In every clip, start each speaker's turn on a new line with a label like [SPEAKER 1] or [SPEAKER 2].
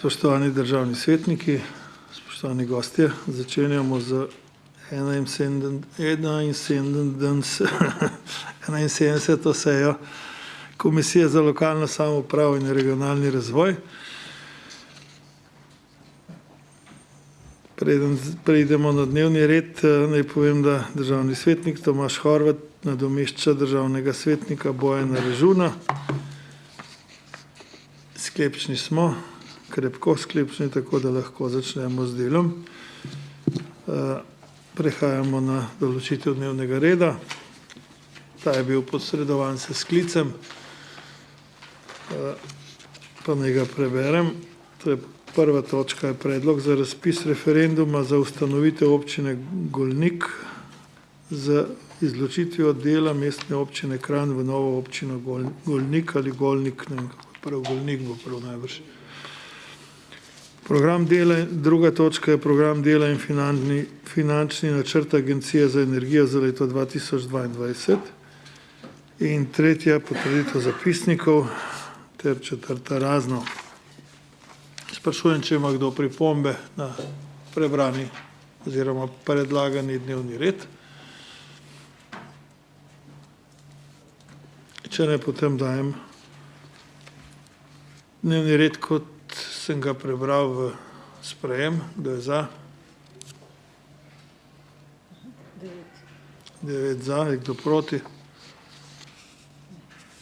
[SPEAKER 1] Spoštovani državni svetniki, spoštovani gostje, začenjamo z 71. sejo Komisije za lokalno samoupravo in regionalni razvoj. Preden preidemo na dnevni red, naj povem, da državni svetnik Tomaž Horvat nadomešča državnega svetnika Bojana Režuna. Sklepčni smo, krepko sklepčni, tako da lahko začnemo z delom. Prehajamo na določitev dnevnega reda. Ta je bil posredovan s sklicem, pa naj ga preberem. To je prva točka, je predlog za razpis referenduma za ustanovitev občine Golnik z izločitvijo dela mestne občine Kranj v novo občino Golnik ali Golnik, ne vem, kako prav, Golnik bo prav najbrž. Program dela, druga točka je program dela in finančni načrt Agencije za energijo za leto 2022 in tretja potrditev zapisnikov ter četrta razno. Sprašujem, če ima kdo pripombe na prebrani oziroma predlagani dnevni red. Če ne, potem dajem dnevni red, kot sem ga prebral, v sprejem. Kdo je za? 9 za, je kdo proti?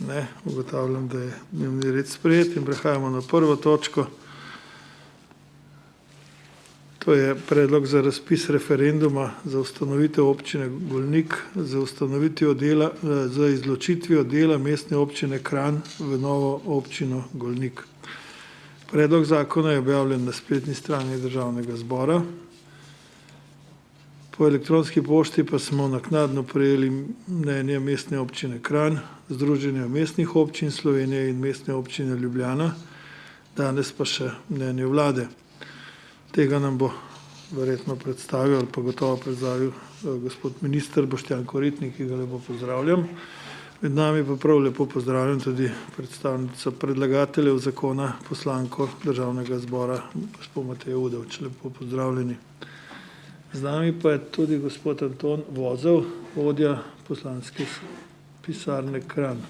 [SPEAKER 1] Ne, ugotavljam, da je dnevni red sprejet in prehajamo na prvo točko. To je predlog za razpis referenduma za ustanovitev občine Golnik za izločitvijo dela mestne občine Kranj v novo občino Golnik. Predlog zakona je objavljen na spletni strani Državnega zbora. Po elektronski pošti pa smo naknadno prejeli mnenje Mestne občine Kranj, Združenja mestnih občin Slovenije in Mestne občine Ljubljana, danes pa še mnenje vlade. Tega nam bo verjetno predstavil ali pa gotovo predstavil gospod minister Boštjan Koritnik, ki ga lepo pozdravljam. Med nami pa prav lepo pozdravljam tudi predstavnico predlagateljev zakona, poslanko Državnega zbora, gospod Mateja Udovč. Lepo pozdravljeni. Z nami pa je tudi gospod Anton Vozel, vodja poslanske pisarne Kranj.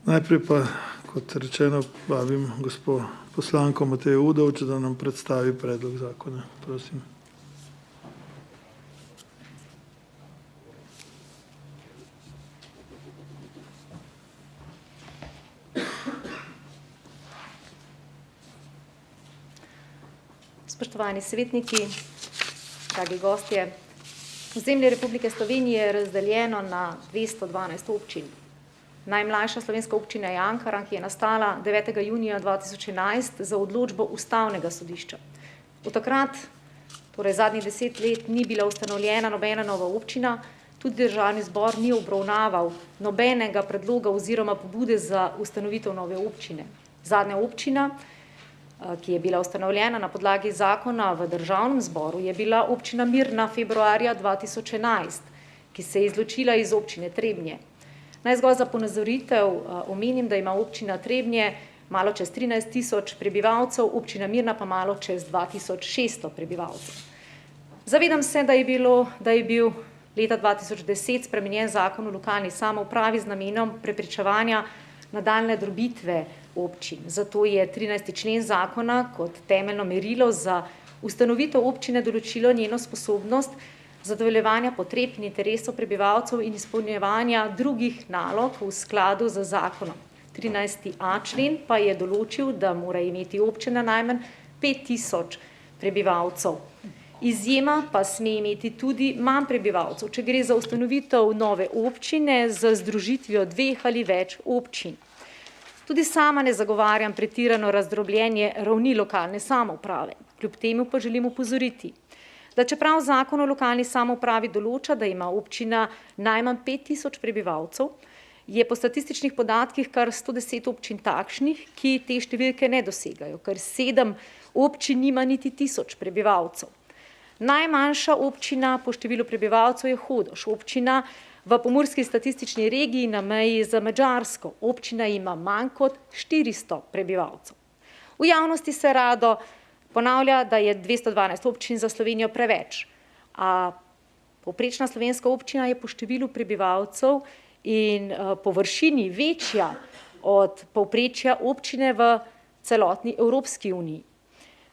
[SPEAKER 1] Najprej pa, kot rečeno, vabim gospod poslanko Matejo Udovč, da nam predstavi predlog zakona. Prosim.
[SPEAKER 2] Spoštovani svetniki, dragi gostje, ozemlje Republike Slovenije je razdeljeno na 212 občin. Najmlajša slovenska občina je Ankaran, ki je nastala 9. junija 2011 za odločbo Ustavnega sodišča. Od takrat, torej zadnjih 10 let, ni bila ustanovljena nobena nova občina, tudi Državni zbor ni obravnaval nobenega predloga oziroma pobude za ustanovitev nove občine. Zadnja občina, ki je bila ustanovljena na podlagi zakona v Državnem zboru, je bila občina Mirna februarja 2011, ki se je izločila iz občine Trebnje. Naj zgolj za ponazoritev omenim, da ima občina Trebnje malo čez 13 tisoč prebivalcev, občina Mirna pa malo čez 2600 prebivalcev. Zavedam se, da je bil leta 2010 spremenjen zakon o lokalni samoupravi z namenom preprečevanja nadaljnje drobitve občin. Zato je 13. člen zakona kot temeljno merilo za ustanovitev občine določilo njeno sposobnost zadovoljevanja potreb in interesov prebivalcev in izpolnjevanja drugih nalog v skladu z zakonom. 13a člen pa je določil, da mora imeti občina najmanj 5000 prebivalcev. Izjema pa sme imeti tudi manj prebivalcev, če gre za ustanovitev nove občine z združitvijo 2 ali več občin. Tudi sama ne zagovarjam pretirano razdrobljenje ravni lokalne samouprave. Kljub temu pa želim opozoriti, da čeprav zakon o lokalni samoupravi določa, da ima občina najmanj 5000 prebivalcev, je po statističnih podatkih kar 110 občin takšnih, ki te številke ne dosegajo, ker 7 občin nima niti 1000 prebivalcev. Najmanjša občina po številu prebivalcev je Hodoš, občina v pomurski statistični regiji na meji z Madžarsko. Občina ima manj kot 400 prebivalcev. V javnosti se rado ponavlja, da je 212 občin za Slovenijo preveč, a povprečna slovenska občina je po številu prebivalcev in površini večja od povprečja občine v celotni Evropski uniji.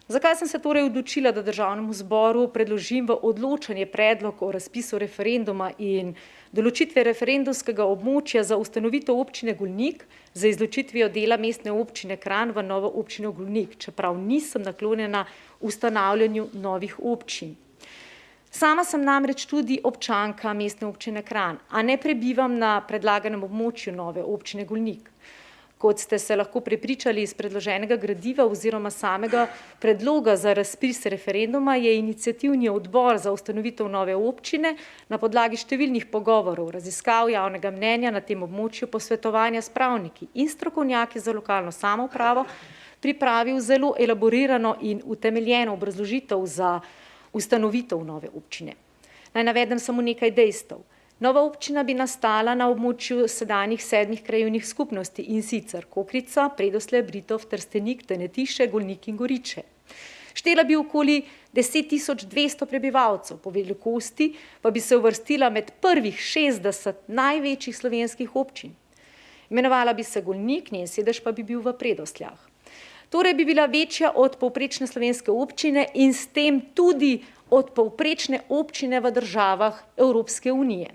[SPEAKER 2] Zakaj sem se torej odločila, da Državnemu zboru predložim v odločanje predlog o razpisu referenduma in določitve referendumskega območja za ustanovitev občine Golnik za izločitvijo dela mestne občine Kranj v novo občino Golnik, čeprav nisem naklonjena ustanavljanju novih občin. Sama sem namreč tudi občanka mestne občine Kranj, a ne prebivam na predlaganem območju nove občine Golnik. Kot ste se lahko prepričali iz predloženega gradiva oziroma samega predloga za razpis referenduma, je iniciativni odbor za ustanovitev nove občine na podlagi številnih pogovorov, raziskav javnega mnenja na tem območju, posvetovanja s pravniki in strokovnjaki za lokalno samoupravo pripravil zelo elaborirano in utemeljeno obrazložitev za ustanovitev nove občine. Naj navedem samo nekaj dejstev. Nova občina bi nastala na območju sedanjih 7 krajevnih skupnosti, in sicer Kokrica, Predoslje, Britov, Trstenik, Tenetiše, Golnik in Goriče. Štela bi okoli 10.200 prebivalcev, po velikosti pa bi se uvrstila med prvih 60 največjih slovenskih občin. Imenovala bi se Golnik, njen sedež pa bi bil v Predosljah. Torej bi bila večja od povprečne slovenske občine in s tem tudi od povprečne občine v državah Evropske unije.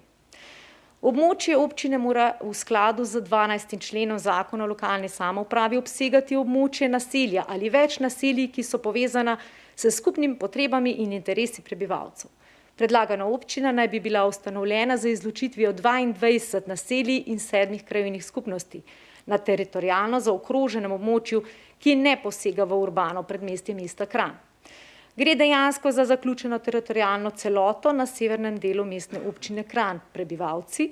[SPEAKER 2] Območje občine mora v skladu z 12. členom Zakona o lokalni samoupravi obsegati območje naselja ali več naselij, ki so povezana s skupnimi potrebami in interesi prebivalcev. Predlagana občina naj bi bila ustanovljena za izločitvijo 22 naselij in 7 krajevnih skupnosti na teritorialno zaokroženem območju, ki ne posega v urbano predmestje mesta Kranj. Gre dejansko za zaključeno teritorialno celoto na severnem delu mestne občine Kranj. Prebivalci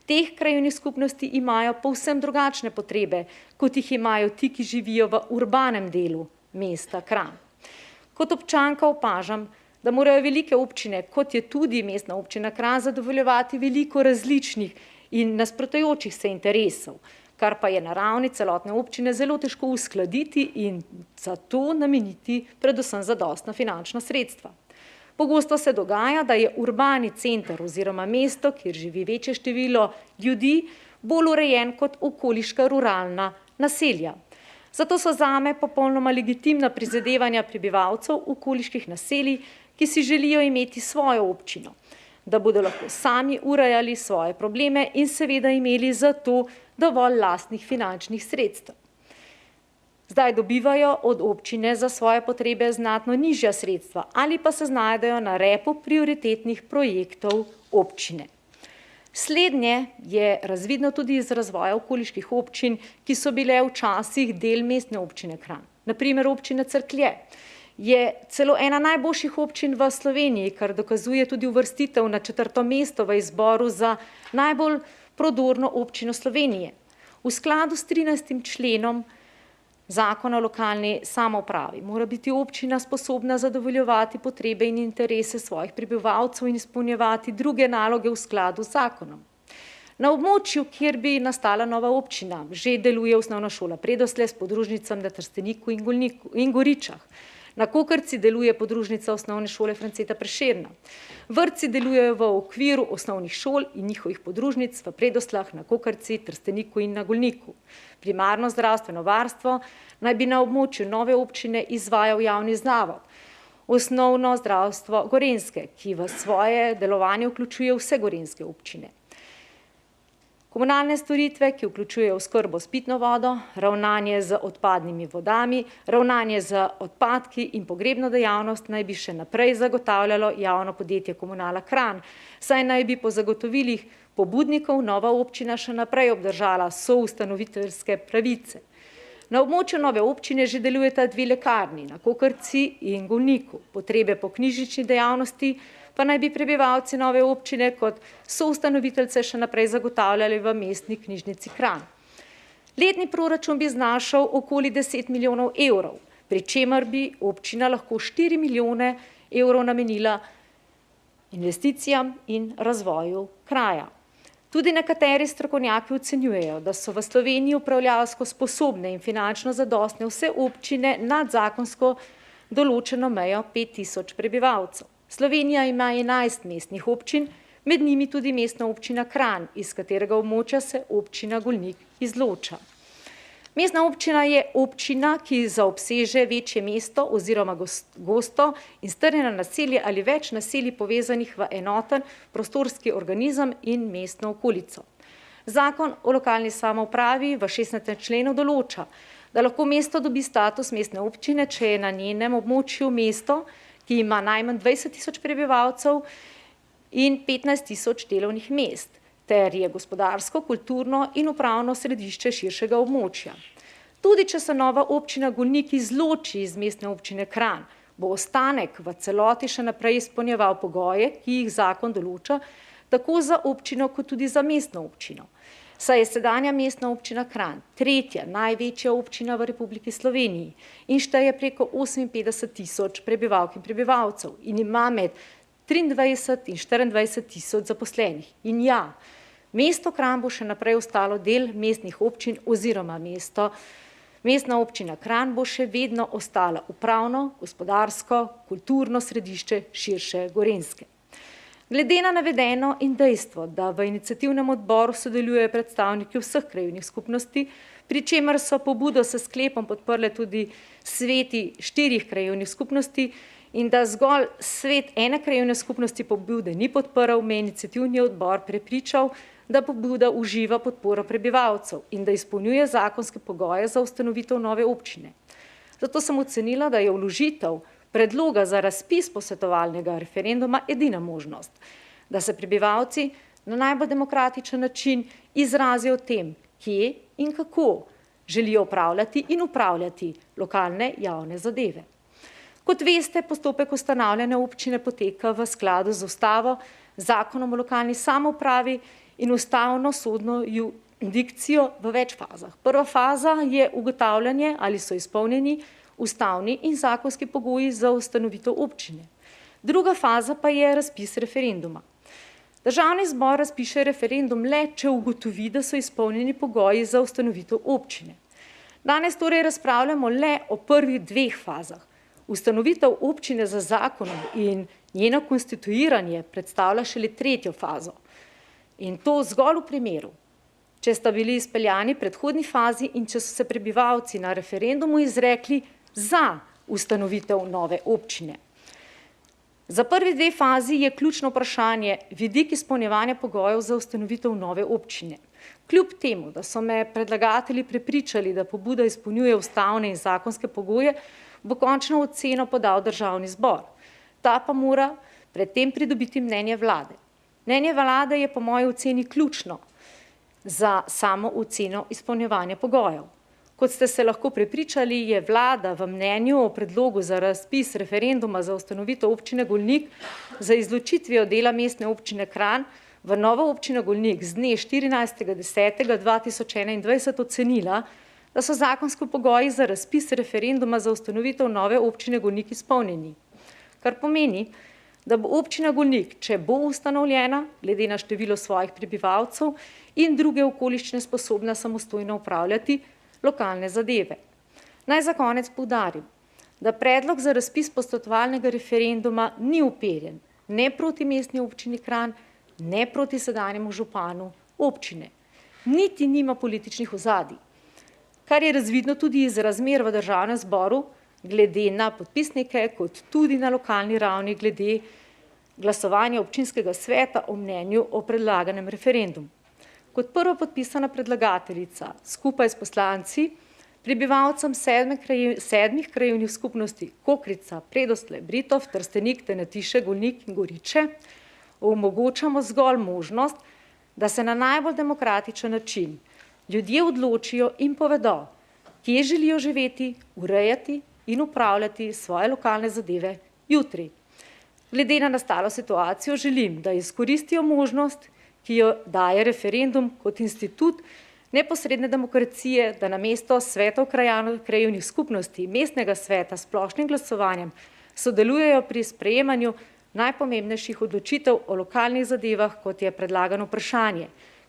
[SPEAKER 2] teh krajevnih skupnosti imajo povsem drugačne potrebe, kot jih imajo ti, ki živijo v urbanem delu mesta Kranj. Kot občanka opažam, da morajo velike občine, kot je tudi mestna občina Kranj, zadovoljevati veliko različnih in nasprotujočih se interesov, kar pa je na ravni celotne občine zelo težko uskladiti in zato nameniti predvsem zadostna finančna sredstva. Pogosto se dogaja, da je urbani center oziroma mesto, kjer živi večje število ljudi, bolj urejen kot okoliška ruralna naselja. Zato so zame popolnoma legitimna prizadevanja prebivalcev okoliških naselij, ki si želijo imeti svojo občino, da bodo lahko sami urejali svoje probleme in seveda imeli za to dovolj lastnih finančnih sredstev. Zdaj dobivajo od občine za svoje potrebe znatno nižja sredstva ali pa se znajdejo na repu prioritetnih projektov občine. Slednje je razvidno tudi iz razvoja okoliških občin, ki so bile včasih del mestne občine Kranj. Na primer občina Cerklje je celo ena najboljših občin v Sloveniji, kar dokazuje tudi uvrstitev na 4. mesto v izboru za najbolj prodorno občino Slovenije. V skladu s 13. členom Zakona o lokalni samoupravi mora biti občina sposobna zadovoljevati potrebe in interese svojih prebivalcev in izpolnjevati druge naloge v skladu z zakonom. Na območju, kjer bi nastala nova občina, že deluje osnovna šola Predoslje s podružnicami na Trsteniku in Golniku in Goričah. Na Kokrici deluje podružnica osnovne šole Franceta Prešerna. Vrtci delujejo v okviru osnovnih šol in njihovih podružnic v Predosljah, na Kokrici, Trsteniku in na Golniku. Primarno zdravstveno varstvo naj bi na območju nove občine izvajal javni zavod, Osnovno zdravstvo Gorenjske, ki v svoje delovanje vključuje vse gorenjske občine. Komunalne storitve, ki vključujejo oskrbo s pitno vodo, ravnanje z odpadnimi vodami, ravnanje z odpadki in pogrebno dejavnost naj bi še naprej zagotavljalo javno podjetje Komunala Kranj, saj naj bi po zagotovilih pobudnikov nova občina še naprej obdržala soustanoviteljske pravice. Na območju nove občine že delujeta 2 lekarni, na Kokrici in Golniku. Potrebe po knjižnični dejavnosti pa naj bi prebivalci nove občine kot soustanoviteljce še naprej zagotavljali v mestni knjižnici Kranj. Letni proračun bi znašal okoli 10 milijonov evrov, pri čemer bi občina lahko 4 milijone evrov namenila investicijam in razvoju kraja. Tudi nekateri strokovnjaki ocenjujejo, da so v Sloveniji upravljavsko sposobne in finančno zadostne vse občine nad zakonsko določeno mejo 5000 prebivalcev. Slovenija ima 11 mestnih občin, med njimi tudi mestna občina Kranj, iz katerega območja se občina Golnik izloča. Mestna občina je občina, ki zaobseže večje mesto oziroma gosto in strnjeno naselje ali več naselij povezanih v enoten prostorski organizem in mestno okolico. Zakon o lokalni samoupravi v 16. členu določa, da lahko mesto dobi status mestne občine, če je na njenem območju mesto, ki ima najmanj 20 000 prebivalcev in 15 000 delovnih mest, ter je gospodarsko, kulturno in upravno središče širšega območja. Tudi če se nova občina Golnik izloči iz mestne občine Kranj, bo ostanek v celoti še naprej izpolnjeval pogoje, ki jih zakon določa, tako za občino kot tudi za mestno občino. Saj je sedanja mestna občina Kranj tretja največja občina v Republiki Sloveniji in šteje preko 58 000 prebivalk in prebivalcev in ima med 23 in 24 000 zaposlenih. In ja, mesto Kranj bo še naprej ostalo del mestnih občin oziroma mestna občina Kranj bo še vedno ostala upravno, gospodarsko, kulturno središče širše Gorenjske. Glede na navedeno in dejstvo, da v iniciativnem odboru sodelujejo predstavniki vseh krajevnih skupnosti, pri čemer so pobudo s sklepom podprle tudi sveti 4 krajevnih skupnosti in da zgolj svet ene krajevne skupnosti pobude ni podprl, me iniciativni odbor prepričal, da pobuda uživa podporo prebivalcev in da izpolnjuje zakonske pogoje za ustanovitev nove občine. Zato sem ocenila, da je vložitev predloga za razpis posvetovalnega referenduma edina možnost, da se prebivalci na najbolj demokratičen način izrazijo o tem, kje in kako želijo upravljati in upravljati lokalne javne zadeve. Kot veste, postopek ustanavljanja občine poteka v skladu z ustavo, zakonom o lokalni samoupravi in ustavno sodno jurisdikcijo v več fazah. Prva faza je ugotavljanje, ali so izpolnjeni ustavni in zakonski pogoji za ustanovitev občine. Druga faza pa je razpis referenduma. Državni zbor razpiše referendum le, če ugotovi, da so izpolnjeni pogoji za ustanovitev občine. Danes torej razpravljamo le o prvih 2 fazah. Ustanovitev občine za zakonom in njeno konstituiranje predstavlja šele 3. fazo. In to zgolj v primeru, če sta bili izpeljani predhodni fazi in če so se prebivalci na referendumu izrekli za ustanovitev nove občine. Za prvi 2 fazi je ključno vprašanje vidik izpolnjevanja pogojev za ustanovitev nove občine. Kljub temu, da so me predlagatelji prepričali, da pobuda izpolnjuje ustavne in zakonske pogoje, bo končno oceno podal Državni zbor. Ta pa mora predtem pridobiti mnenje vlade. Mnenje vlade je po moji oceni ključno za samo oceno izpolnjevanja pogojev. Kot ste se lahko prepričali, je vlada v mnenju o predlogu za razpis referenduma za ustanovitev občine Golnik za izločitvijo dela mestne občine Kranj v novo občino Golnik z dne 14.10.2021 ocenila, da so zakonski pogoji za razpis referenduma za ustanovitev nove občine Golnik izpolnjeni. Kar pomeni, da bo občina Golnik, če bo ustanovljena, glede na število svojih prebivalcev in druge okoliščine sposobna samostojno upravljati lokalne zadeve. Naj za konec poudarim, da predlog za razpis posvetovalnega referenduma ni uperjen ne proti mestni občini Kranj, ne proti sedanjemu županu občine, niti nima političnih ozadij, kar je razvidno tudi iz razmer v Državnem zboru, glede na podpisnike, kot tudi na lokalni ravni glede glasovanja občinskega sveta o mnenju o predlaganem referendumu. Kot prva podpisana predlagateljica skupaj s poslanci, prebivalcem 7 krajevnih skupnosti Kokrica, Predoslje, Britov, Trstenik, Tenetiše, Golnik in Goriče omogočamo zgolj možnost, da se na najbolj demokratičen način ljudje odločijo in povedo, kje želijo živeti, urejati in upravljati svoje lokalne zadeve jutri. Glede na nastalo situacijo želim, da izkoristijo možnost, ki jo daje referendum kot institut neposredne demokracije, da namesto svetov krajevnih skupnosti, mestnega sveta s splošnim glasovanjem sodelujejo pri sprejemanju najpomembnejših odločitev o lokalnih zadevah, kot je predlagano vprašanje,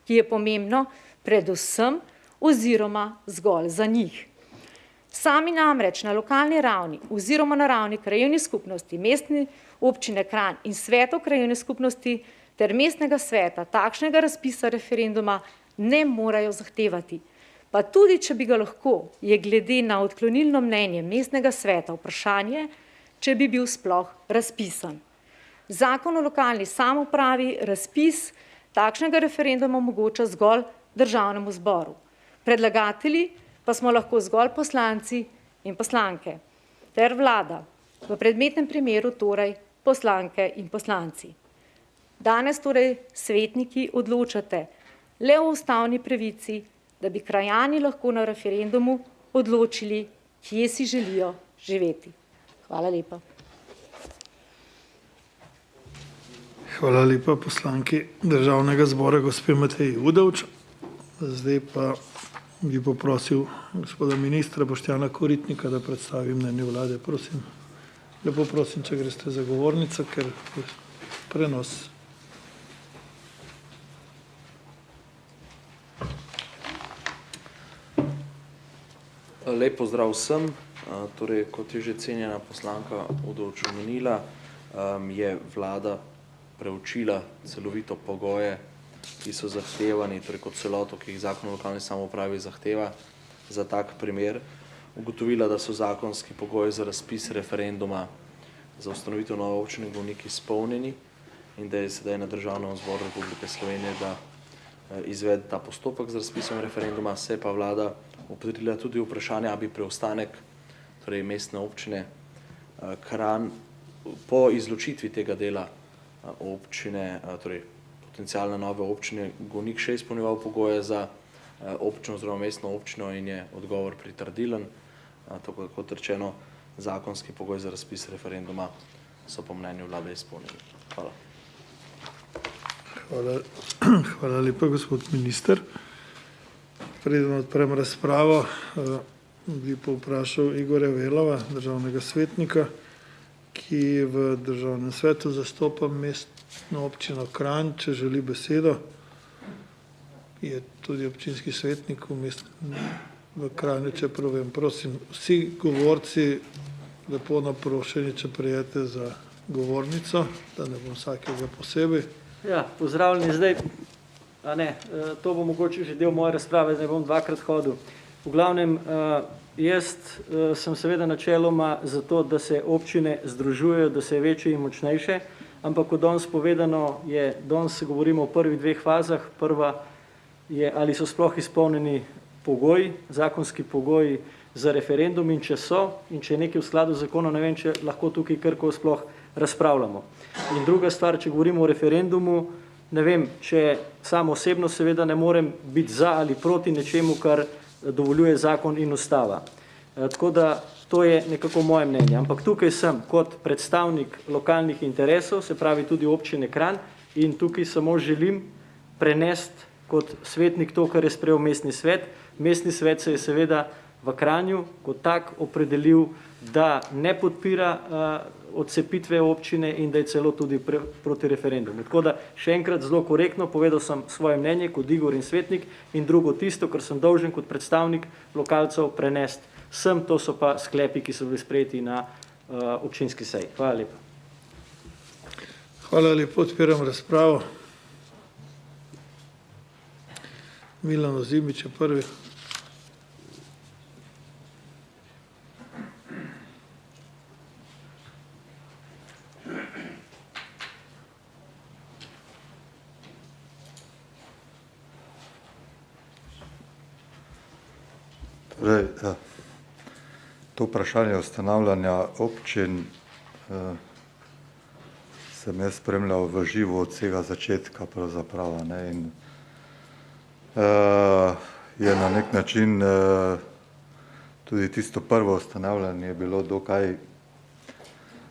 [SPEAKER 2] ki je pomembno predvsem oziroma zgolj za njih. Sami namreč na lokalni ravni oziroma na ravni krajevnih skupnosti, mestne občine Kranj in svetov krajevne skupnosti ter mestnega sveta takšnega razpisa referenduma ne morejo zahtevati. Pa tudi, če bi ga lahko, je glede na odklonilno mnenje mestnega sveta vprašanje, če bi bil sploh razpisan. Zakon o lokalni samoupravi razpis takšnega referenduma omogoča zgolj Državnemu zboru. Predlagatelji pa smo lahko zgolj poslanci in poslanke ter vlada, v predmetnem primeru torej poslanke in poslanci. Danes torej svetniki odločate le o ustavni pravici, da bi krajani lahko na referendumu odločili, kje si želijo živeti. Hvala lepa.
[SPEAKER 1] Hvala lepa poslanki Državnega zbora, gospe Mateji Udovč. Zdaj pa bi poprosil gospoda ministra Boštjana Koritnika, da predstavi mnenje vlade. Prosim, lepo prosim, če greste za govornico, ker je prenos.
[SPEAKER 3] Lep pozdrav vsem. Torej, kot je že cenjena poslanka Udovč omenila, je vlada preučila celovito pogoje, ki so zahtevani, torej kot celoto, ki jih zakon o lokalni samoupravi zahteva za tak primer. Ugotovila, da so zakonski pogoji za razpis referenduma za ustanovitev nove občine Golnik izpolnjeni in da je sedaj na Državnem zboru Republike Slovenije, da izvede ta postopek z razpisom referenduma. Se pa vlada opredelila tudi vprašanje, ali bi preostanek, torej mestne občine Kranj, po izločitvi tega dela občine, torej potencialne nove občine Golnik še izpolnjeval pogoje za občino oziroma mestno občino in je odgovor pritrdilen. Tako kot rečeno, zakonski pogoji za razpis referenduma so po mnenju vlade izpolnjeni. Hvala.
[SPEAKER 1] Hvala lepa, gospod minister. Preden odprem razpravo, bi povprašal Igorja Velova, državnega svetnika, ki v Državnem svetu zastopa mestno občino Kranj, če želi besedo. Je tudi občinski svetnik v Kranju, če pravim. Prosim, vsi govorci lepo naprošeni, če prijete za govornico, da ne bom vsakega posebej.
[SPEAKER 4] Ja, pozdravljeni zdaj. To bo mogoče že del moje razprave, zdaj bom dvakrat hodil. V glavnem, jaz sem seveda načeloma za to, da se občine združujejo, da se je večje in močnejše, ampak kot danes povedano, danes govorimo o prvih dveh fazah. Prva je, ali so sploh izpolnjeni pogoji, zakonski pogoji za referendum in če so, in če je nekaj v skladu z zakonom, ne vem, če lahko tukaj karkoli sploh razpravljamo. In druga stvar, če govorimo o referendumu, ne vem, če sam osebno seveda ne morem biti za ali proti nečemu, kar dovoljuje zakon in ustava. Tako da to je nekako moje mnenje. Ampak tukaj sem kot predstavnik lokalnih interesov, se pravi tudi občine Kranj, in tukaj samo želim prenesti kot svetnik to, kar je sprejel mestni svet. Mestni svet se je seveda v Kranju kot tak opredelil, da ne podpira odcepitve občine in da je celo tudi proti referendumu. Tako da še enkrat zelo korektno povedal sem svoje mnenje kot Igor in svetnik in drugo tisto, kar sem dolžen kot predstavnik lokalcev prenesti sem, to so pa sklepi, ki so bili sprejeti na občinski seji. Hvala lepa.
[SPEAKER 1] Hvala lepo, odpiram razpravo. Milan Ozimič je prvi.
[SPEAKER 5] To vprašanje ustanavljanja občin sem jaz spremljal v živo od vsega začetka pravzaprav, in je na nek način tudi tisto prvo ustanavljanje bilo dokaj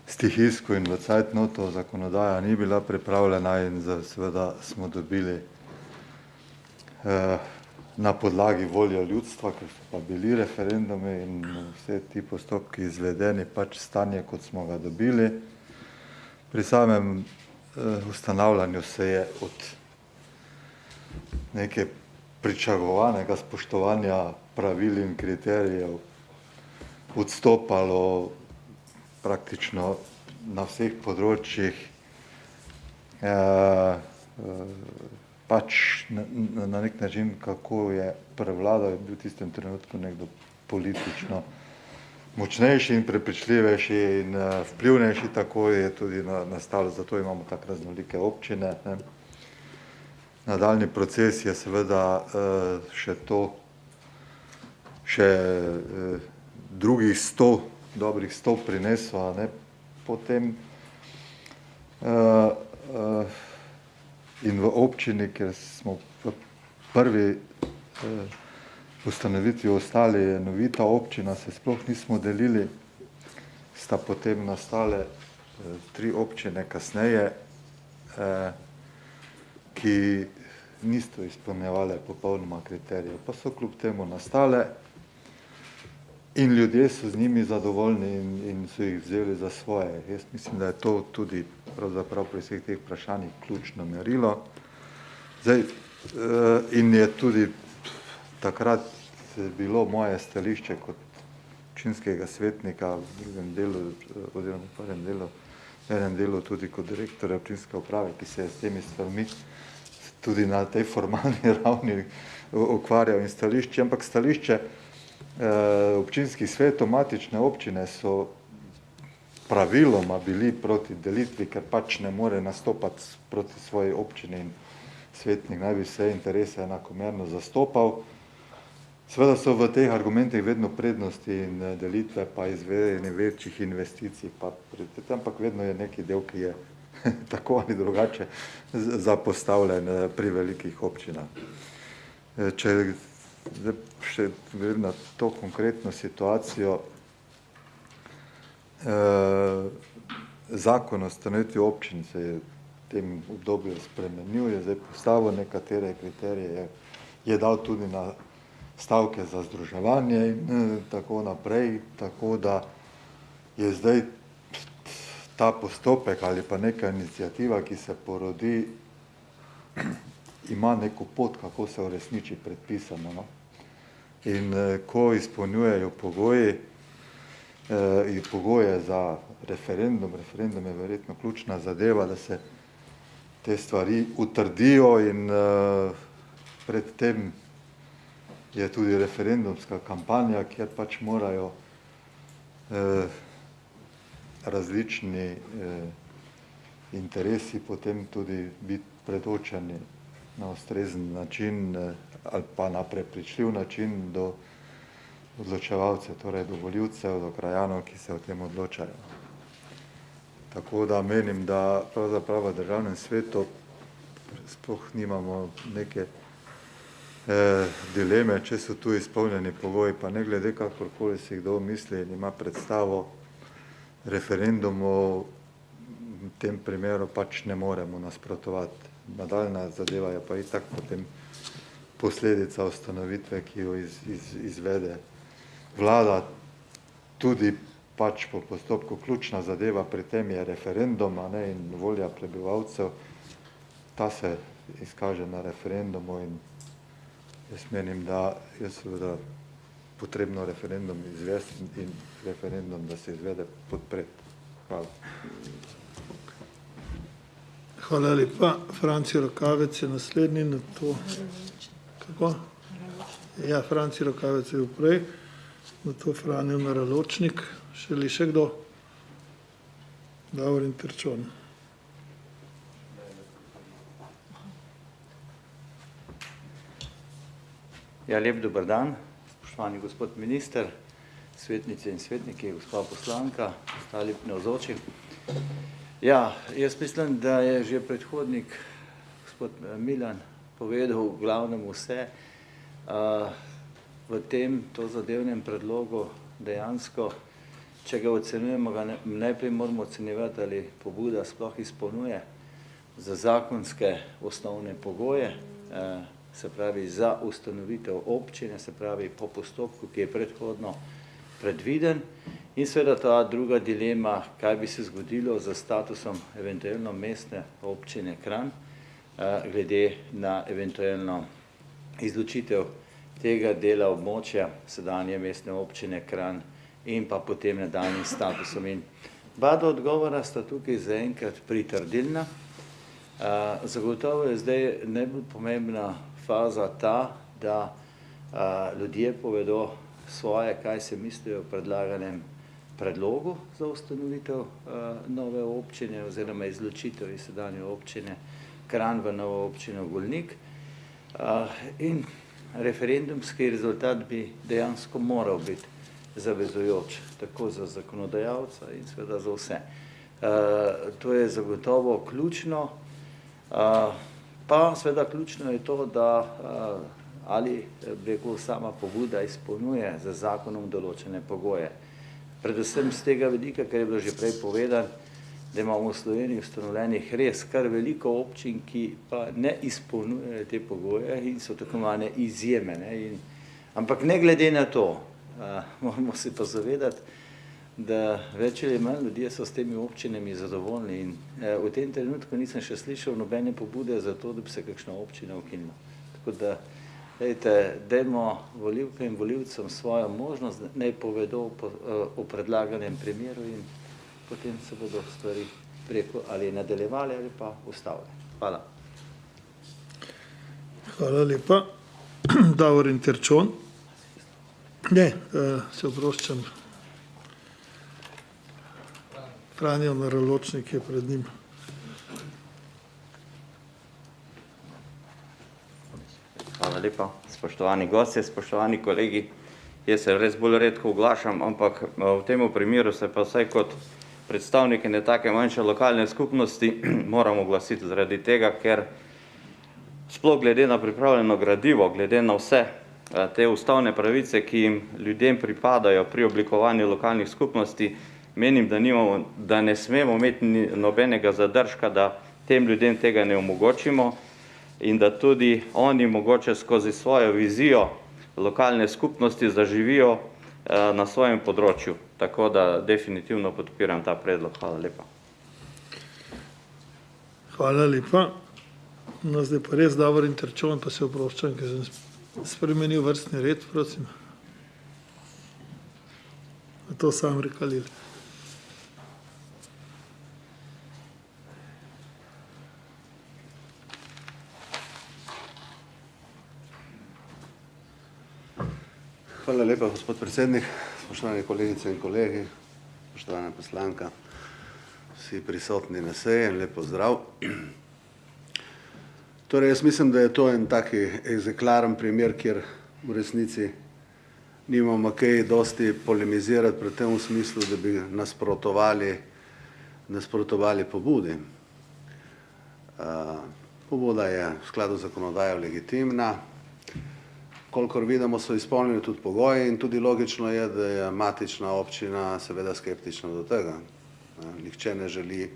[SPEAKER 5] stihijsko in v cajtnotu, zakonodaja ni bila pripravljena in seveda smo dobili na podlagi volje ljudstva, ker so pa bili referendumi in vse ti postopki izvedeni, pač stanje, kot smo ga dobili. Pri samem ustanavljanju se je od neke pričakovanega spoštovanja pravil in kriterijev odstopalo praktično na vseh področjih, pač na nek način, kako je prevladal, je bil v tistem trenutku nekdo politično močnejši in prepričljivejši in vplivnejši, tako je tudi nastalo, zato imamo tako raznolike občine. Nadaljni proces je seveda še drugih 100, dobrih 100 prinesel, ne, potem in v občini, ker smo v prvi ustanovitvi ostali enovita občina, se sploh nismo delili, sta potem nastale 3 občine kasneje, ki niso izpolnjevale popolnoma kriterijev, pa so kljub temu nastale in ljudje so z njimi zadovoljni in so jih vzeli za svoje. Jaz mislim, da je to tudi pravzaprav pri vseh teh vprašanjih ključno merilo. Zdaj, in je tudi takrat bilo moje stališče kot občinskega svetnika v drugem delu oziroma v prvem delu, v enem delu tudi kot direktorja občinske uprave, ki se je s temi stvarmi tudi na tej formalni ravni ukvarjal in stališče, ampak stališče občinskih svetov matične občine so praviloma bili proti delitvi, ker pač ne more nastopati proti svoji občini in svetnik naj bi vse interese enakomerno zastopal. Seveda so v teh argumentih vedno prednosti in delitve pa izvedeni večjih investicij, ampak vedno je neki del, ki je tako ali drugače zapostavljen pri velikih občinah. Če še gledam na to konkretno situacijo, zakon o ustanovitvi občin se je v tem obdobju spremenil, je zdaj postavil nekatere kriterije, je dal tudi na stavke za združevanje in tako naprej, tako da je zdaj ta postopek ali pa neka iniciativa, ki se porodi, ima neko pot, kako se uresniči predpisano. No? In ko izpolnjujejo pogoje za referendum, referendum je verjetno ključna zadeva, da se te stvari utrdijo in predtem je tudi referendumska kampanja, kjer pač morajo različni interesi potem tudi biti predočeni na ustrezen način ali pa na prepričljiv način do odločevalcev, torej do volivcev, do krajanov, ki se o tem odločajo. Tako da menim, da pravzaprav v državnem svetu sploh nimamo neke dileme, če so tu izpolnjeni pogoji, pa ne glede kakorkoli si kdo misli in ima predstavo, referendumu v tem primeru pač ne moremo nasprotovati. Nadaljna zadeva je pa itak potem posledica ustanovitve, ki jo izvede vlada, tudi pač po postopku ključna zadeva pri tem je referendum in volja prebivalcev, ta se izkaže na referendumu in jaz menim, da je seveda potrebno referendum izvesti in referendum, da se izvede podpreti. Hvala.
[SPEAKER 1] Hvala lepa. Franci Rokavec je naslednji na to. Kako? Ja, Franci Rokavec je prej, na to Franjo Naraločnik. Želi še kdo? Davorin Terčon.
[SPEAKER 6] Ja, lep dober dan, spoštovani gospod minister, svetnice in svetniki, gospa poslanka, ostali navzoči. Ja, jaz mislim, da je že predhodnik, gospod Milan, povedal v glavnem vse. V tem tozadevnem predlogu dejansko, če ga ocenujemo, ga najprej moramo ocenjevati, ali pobuda sploh izpolnjuje za zakonske osnovne pogoje, se pravi za ustanovitev občine, se pravi po postopku, ki je predhodno predviden. In seveda ta druga dilema, kaj bi se zgodilo z statusom eventualno mestne občine Kranj, glede na eventualno izločitev tega dela območja sedanje mestne občine Kranj in pa potem nadaljnjim statusom. In oba odgovora sta tukaj zaenkrat pritrdilna. Zagotovo je zdaj najbolj pomembna faza ta, da ljudje povedo svoje, kaj se mislijo o predlaganem predlogu za ustanovitev nove občine oziroma izločitev iz sedanje občine Kranj v novo občino Golnik. In referendumski rezultat bi dejansko moral biti zavezujoč, tako za zakonodajalca in seveda za vse. To je zagotovo ključno, pa seveda ključno je to, da ali sama pobuda izpolnjuje za zakonom določene pogoje. Predvsem z tega vidika, kar je bilo že prej povedan, da imamo v Sloveniji ustanovljenih res kar veliko občin, ki pa ne izpolnjujejo te pogoje in so tako imenovane izjeme. Ampak ne glede na to, moramo se pa zavedati, da več ali manj ljudje so s temi občinami zadovoljni in v tem trenutku nisem še slišal nobene pobude za to, da bi se kakšna občina ukinila. Tako da, dajmo volivke in volivcem svojo možnost, naj povedo o predlaganem primeru in potem se bodo stvari preko ali nadaljevali ali pa ustavili. Hvala.
[SPEAKER 1] Hvala lepa. Davorin Terčon. Ne, se oproščam. Franjo Naroločnik je pred njim.
[SPEAKER 7] Hvala lepa, spoštovani gostje, spoštovani kolegi. Jaz se res bolj redko oglašam, ampak v tem primeru se pa vsaj kot predstavniki ne take manjše lokalne skupnosti moramo oglasiti zaradi tega, ker sploh glede na pripravljeno gradivo, glede na vse te ustavne pravice, ki jim ljudem pripadajo pri oblikovanju lokalnih skupnosti, menim, da ne smemo imeti nobenega zadržka, da tem ljudem tega ne omogočimo in da tudi oni mogoče skozi svojo vizijo lokalne skupnosti zaživijo na svojem področju. Tako da definitivno podpiram ta predlog. Hvala lepa.
[SPEAKER 1] Hvala lepa. No, zdaj pa res Davorin Terčon, pa se oproščam, ker sem spremenil vrstni red, prosim. To sam rekalil.
[SPEAKER 8] Hvala lepa, gospod predsednik, spoštovani kolegice in kolegi, spoštovana poslanka, vsi prisotni na seji, lep pozdrav. Torej, jaz mislim, da je to en taki egzeklaren primer, kjer v resnici nimamo kaj dosti polemizirati pri tem v smislu, da bi nasprotovali pobudi. Pobuda je v skladu z zakonodajo legitimna. Kolikor vidimo, so izpolnjeni tudi pogoji in tudi logično je, da je matična občina seveda skeptična do tega. Nihče ne želi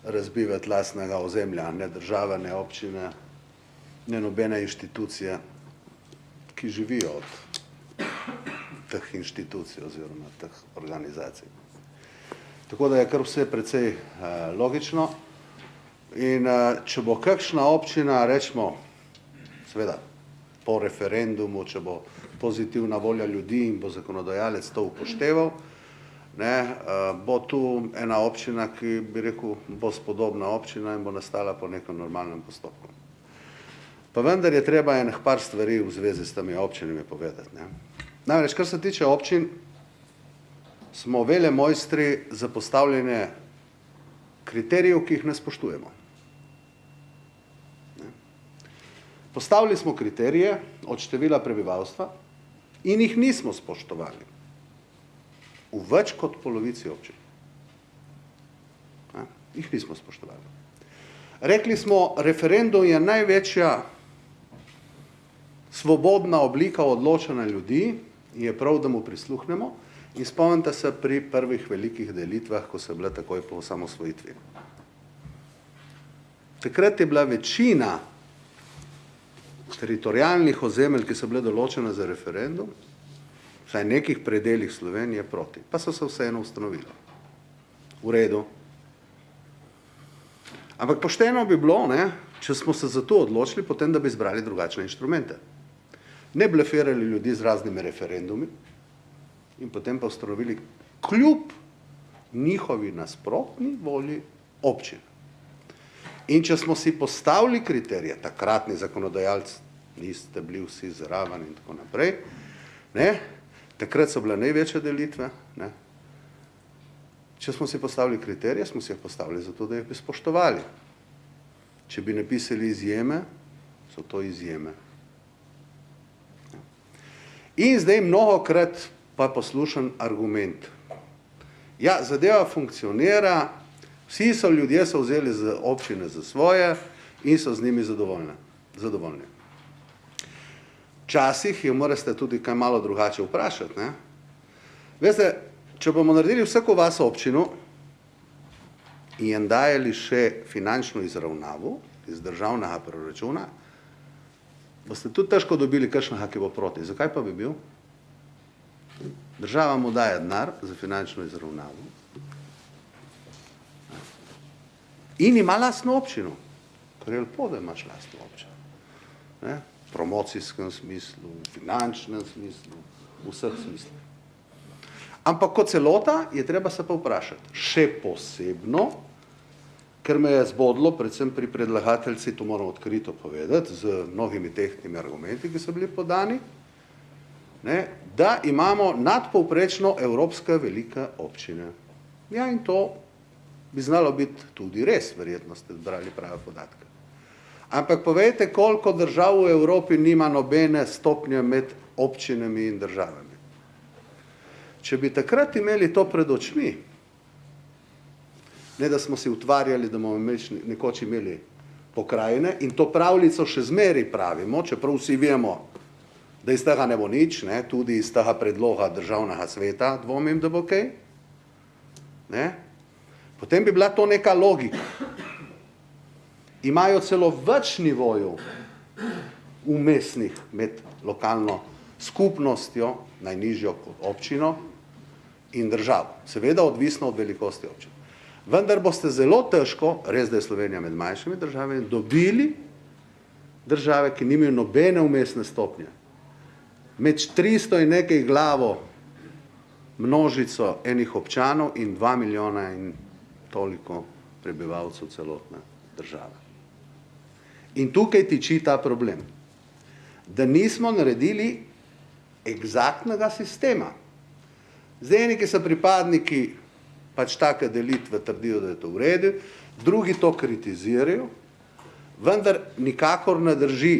[SPEAKER 8] razbivati lastnega ozemlja, ne država, ne občine, ne nobene inštitucije, ki živijo od teh inštitucij oziroma teh organizacij. Tako da je kar vse precej logično in če bo kakšna občina, rečemo, seveda, po referendumu, če bo pozitivna volja ljudi in bo zakonodajalec to upošteval, bo tu ena občina, ki bi rekel, bo spodobna občina in bo nastala po nekem normalnem postopku. Pa vendar je treba enih par stvari v zvezi s temi občinami povedati. Namreč, kar se tiče občin, smo vele mojstri za postavljanje kriterijev, ki jih ne spoštujemo. Postavili smo kriterije od števila prebivalstva in jih nismo spoštovali v več kot polovici občin. Jih nismo spoštovali. Rekli smo, referendum je največja svobodna oblika odločanja ljudi in je prav, da mu prisluhnemo in spomnite se pri prvih velikih delitvah, ko so bile takoj po osamosvojitvi. Takrat je bila večina teritorijalnih ozemelj, ki so bile določene za referendum, vsaj nekih predeljih Slovenije proti, pa so se vseeno ustanovili. V redu. Ampak pošteno bi bilo, če smo se za to odločili, potem da bi izbrali drugačne inštrumente. ne blefirali ljudi z raznimi referendumi in potem pa ustanovili kljub njihovi nasprotni volji občin. In če smo si postavili kriterije, takratni zakonodajalci, niste bili vsi zraven in tako naprej, ne, takrat so bile največje delitve, ne. Če smo si postavili kriterije, smo si jih postavili zato, da jih bi spoštovali. Če bi napisali izjeme, so to izjeme. In zdaj mnogokrat pa poslušan argument. Ja, zadeva funkcionira, vsi so ljudje so vzeli z občine za svoje in so z njimi zadovoljni. Včasih jo morate tudi kaj malo drugače vprašati. Ne? Veste, če bomo naredili vsako vas občino in jim dajali še finančno izravnavo iz državnega proračuna, boste tudi težko dobili kakšnega, ki bo proti. Zakaj pa bi bil? Država mu daje denar za finančno izravnavo in ima lastno občino, kar je lepo, da imaš lastno občino. Ne? V promocijskem smislu, v finančnem smislu, v vseh smislih. Ampak kot celota je treba se pa vprašati. Še posebno, ker me je zbodlo, predvsem pri predlagateljci, to moram odkrito povedati, z mnogimi tehtnimi argumenti, ki so bili podani, ne, da imamo nadpovprečno evropske velike občine. Ja, in to bi znalo biti tudi res, verjetno ste zbrali prave podatke. Ampak povejte, koliko držav v Evropi nima nobene stopnje med občinami in državami. Če bi takrat imeli to pred očmi, ne da smo si utvarjali, da bomo nekoč imeli pokrajine, in to pravljico še zmeri pravimo, čeprav vsi vemo, da iz tega ne bo nič, ne, tudi iz tega predloga državnega sveta, dvomim, da bo kaj, ne, potem bi bila to neka logika. Imajo celo več nivojev umestnih med lokalno skupnostjo, najnižjo kot občino in državo. Seveda odvisno od velikosti občin. Vendar boste zelo težko, res da je Slovenija med manjšimi državami, dobili države, ki nimajo nobene umestne stopnje. Med 300 in nekaj glavo množico enih občanov in 2 milijona in toliko prebivalcev celotne države. In tukaj tiči ta problem, da nismo naredili egzaktnega sistema. Zdaj eni, ki so pripadniki pač take delitve, trdijo, da je to v redu, drugi to kritizirajo, vendar nikakor ne drži,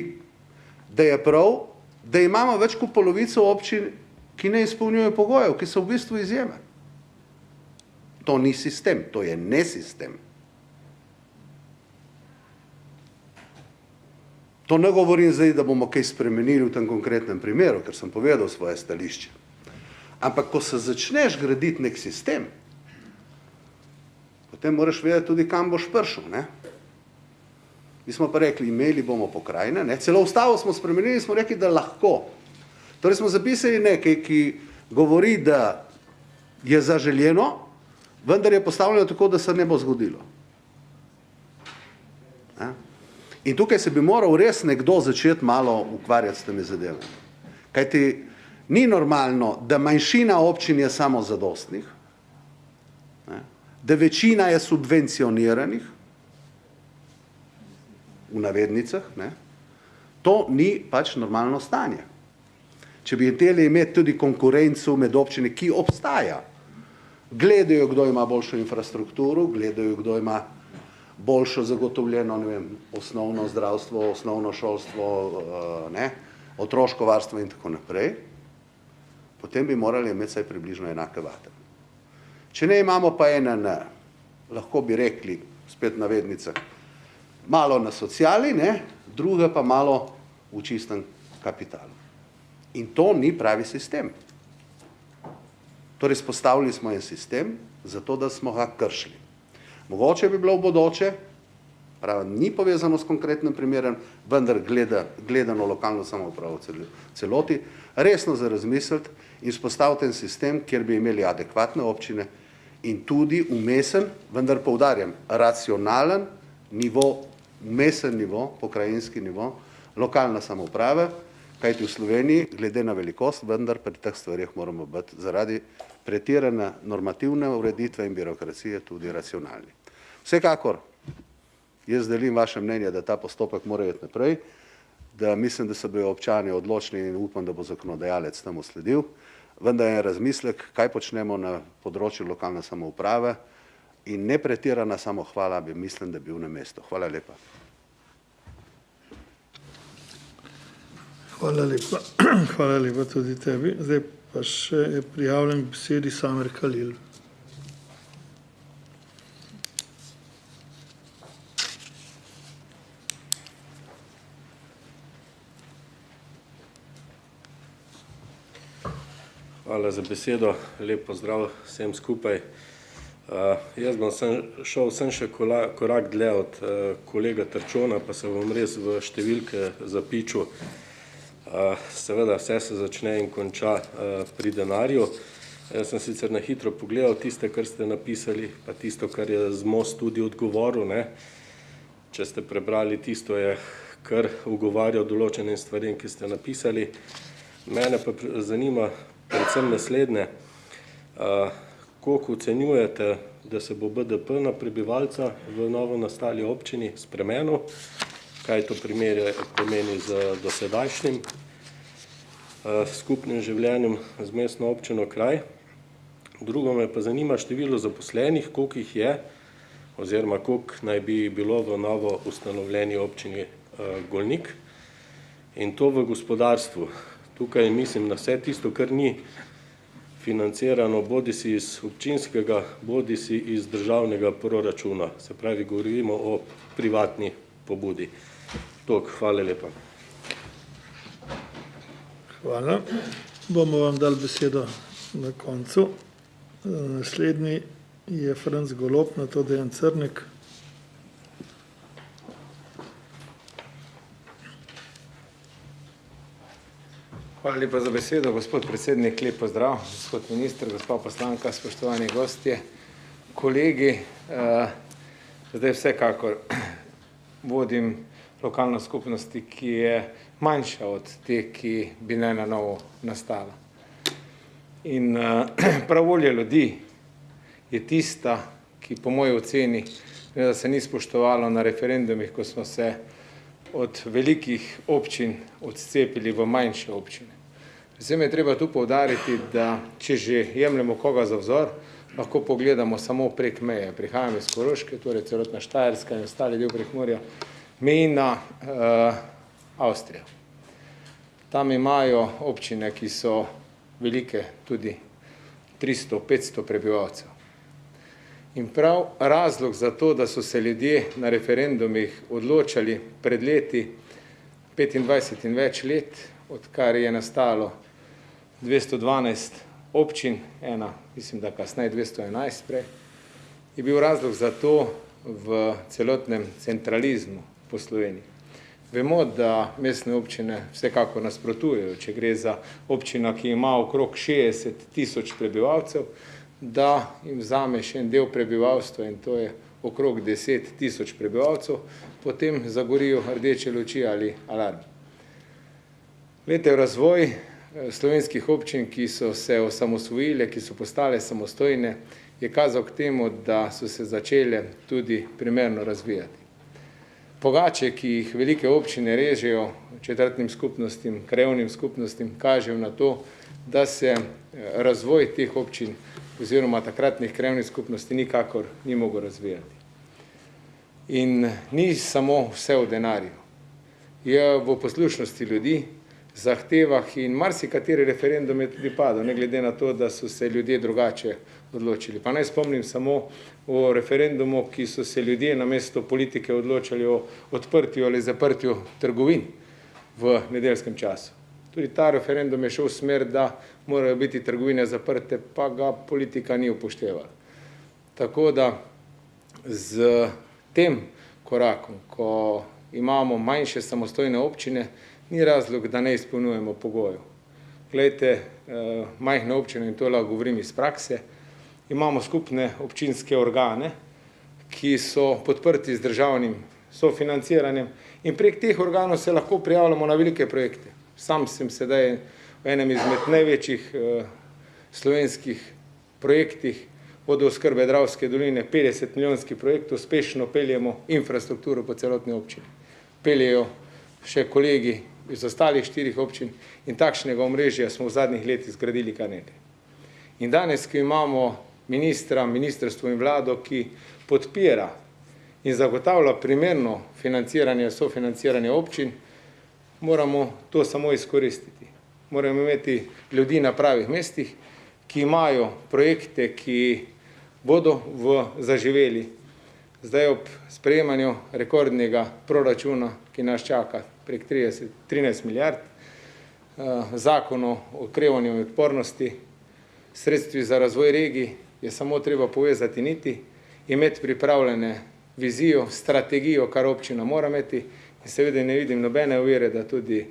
[SPEAKER 8] da je prav, da imamo več kot polovico občin, ki ne izpolnjujejo pogojev, ki so v bistvu izjeme. To ni sistem, to je nesistem. To ne govorim zdaj, da bomo kaj spremenili v tem konkretnem primeru, ker sem povedal svoje stališče. Ampak ko se začneš graditi nek sistem, potem moraš vedeti tudi, kam boš prišel. Ne? Mi smo pa rekli, imeli bomo pokrajine, ne? Celo ustavo smo spremenili, smo rekli, da lahko. Torej smo zapisali nekaj, ki govori, da je zaželjeno, vendar je postavljeno tako, da se ne bo zgodilo. Ne? In tukaj se bi moral res nekdo začeti malo ukvarjati s temi zadevami. Kajti ni normalno, da manjšina občin je samozadostnih, ne? Da večina je subvencioniranih, v navednicah, ne? To ni pač normalno stanje. Če bi hteli imeti tudi konkurenco med občini, ki obstaja, gledajo, kdo ima boljšo infrastrukturo, gledajo, kdo ima boljšo zagotovljeno, ne vem, osnovno zdravstvo, osnovno šolstvo, ne, otroško varstvo in tako naprej, potem bi morali imeti vsaj približno enake vate. Če ne imamo pa NN, lahko bi rekli, spet v navednicah, malo na sociali, ne, druga pa malo v čistem kapitalu. In to ni pravi sistem. Torej, spostavili smo en sistem, zato da smo ga kršili. Mogoče bi bilo v bodoče, pravi, ni povezano s konkretnim primerom, vendar gledano lokalno samoupravo celoti, resno za razmisliti in spostaviti en sistem, kjer bi imeli adekvatne občine in tudi umesen, vendar poudarjam, racionalen nivo, umesen nivo, pokrajinski nivo, lokalna samouprava, Kajti v Sloveniji, glede na velikost, vendar pri teh stvarih moramo biti zaradi pretirane normativne ureditve in birokracije tudi racionalni. Vsekakor, jaz delim vaše mnenje, da ta postopek mora iti naprej, da mislim, da se bojo občani odločili in upam, da bo zakonodajalec temu sledil, vendar je razmislek, kaj počnemo na področju lokalne samouprave in ne pretirana samohvala bi mislim, da bil na mestu. Hvala lepa.
[SPEAKER 1] Hvala lepa. Hvala lepa tudi tebi. Zdaj pa še je prijavljen k besedi Samer Kalil.
[SPEAKER 9] Hvala za besedo, lep pozdrav vsem skupaj. Jaz bom šel še korak dlje od kolega Trčona, pa se bom res v številke zapičil. Seveda vse se začne in konča pri denarju. Jaz sem sicer na hitro pogledal tiste, kar ste napisali, pa tisto, kar je ZMOS tudi odgovoril. Če ste prebrali tisto, je kar ugovarjal določenim stvarem, ki ste napisali. Mene pa zanima predvsem naslednje. Koliko ocenjujete, da se bo BDP na prebivalca v novo nastali občini spremenil? Kaj to pomeni z dosedajšnjim skupnim življenjem z mestno občino kraj? Drugo me pa zanima število zaposlenih, koliko jih je, oziroma koliko naj bi bilo v novo ustanovljeni občini Golnik. In to v gospodarstvu. Tukaj mislim na vse tisto, kar ni financirano bodisi iz občinskega, bodisi iz državnega proračuna. Se pravi, govorimo o privatni pobudi. Toliko, hvala lepa.
[SPEAKER 1] Hvala. Bomo vam dali besedo na koncu. Naslednji je Franc Golob, nato Dejan Crnek.
[SPEAKER 10] Hvala lepa za besedo, gospod predsednik, lep pozdrav, gospod minister, gospa poslanka, spoštovani gostje, kolegi. Zdaj vsekakor vodim lokalno skupnosti, ki je manjša od te, ki bi naj na novo nastala. In prav volja ljudi je tista, ki po moji oceni, da se ni spoštovalo na referendumih, ko smo se od velikih občin odcepili v manjše občine. Vsem je treba tu poudariti, da če že jemljemo koga za vzor, lahko pogledamo samo prek meje. Prihajam iz Koroške, torej celotna Štajerska in ostali del Prekmurja, meji na Avstrijo. Tam imajo občine, ki so velike tudi 300-500 prebivalcev. In prav razlog za to, da so se ljudje na referendumih odločali pred leti 25 in več let, odkar je nastalo 212 občin, mislim, da kasneje 211 prej, je bil razlog za to v celotnem centralizmu po Sloveniji. Vemo, da mestne občine vsekako nasprotujejo, če gre za občina, ki ima okrog 60 tisoč prebivalcev, da jim vzame še en del prebivalstva in to je okrog 10 tisoč prebivalcev, potem zagorijo rdeče luči ali alarm. Glejte, razvoj slovenskih občin, ki so se osamosvojile, ki so postale samostojne, je kazal k temu, da so se začele tudi primerno razvijati. Pogače, ki jih velike občine režejo četrtnim skupnostim, krajevnim skupnostim, kažejo na to, da se razvoj teh občin oziroma takratnih krajevnih skupnosti nikakor ni mogel razvijati. In ni samo vse v denarju. Je v poslušnosti ljudi, zahtevah in marsikateri referendum je tudi padel, ne glede na to, da so se ljudje drugače odločili. Pa naj spomnim samo o referendumu, ki so se ljudje namesto politike odločali o odprtju ali zaprtju trgovin v nedeljskem času. Tudi ta referendum je šel v smer, da morajo biti trgovine zaprte, pa ga politika ni upoštevala. Tako da z tem korakom, ko imamo manjše samostojne občine, ni razlog, da ne izpolnjujemo pogojev. Glejte, majhne občine, in to lahko govorim iz prakse, imamo skupne občinske organe, ki so podprti z državnim sofinanciranjem in prek teh organov se lahko prijavljamo na velike projekte. Sam sem sedaj v enem izmed največjih slovenskih projektih vodooskrbe Dravske doline, 50-milijonski projekt, uspešno peljemo infrastrukturo po celotni občini. Peljejo še kolegi iz ostalih 4 občin in takšnega omrežja smo v zadnjih letih zgradili kar nekaj. In danes, ko imamo ministra, ministrstvo in vlado, ki podpira in zagotavlja primerno financiranje, sofinanciranje občin, moramo to samo izkoristiti. Moramo imeti ljudi na pravih mestih, ki imajo projekte, ki bodo zaživeli. Zdaj ob sprejemanju rekordnega proračuna, ki nas čaka prek 13 milijard, zakon o okrevanju in odpornosti, sredstvi za razvoj regij, je samo treba povezati niti, imeti pripravljene vizijo, strategijo, kar občina mora imeti, in seveda ne vidim nobene ovire, da tudi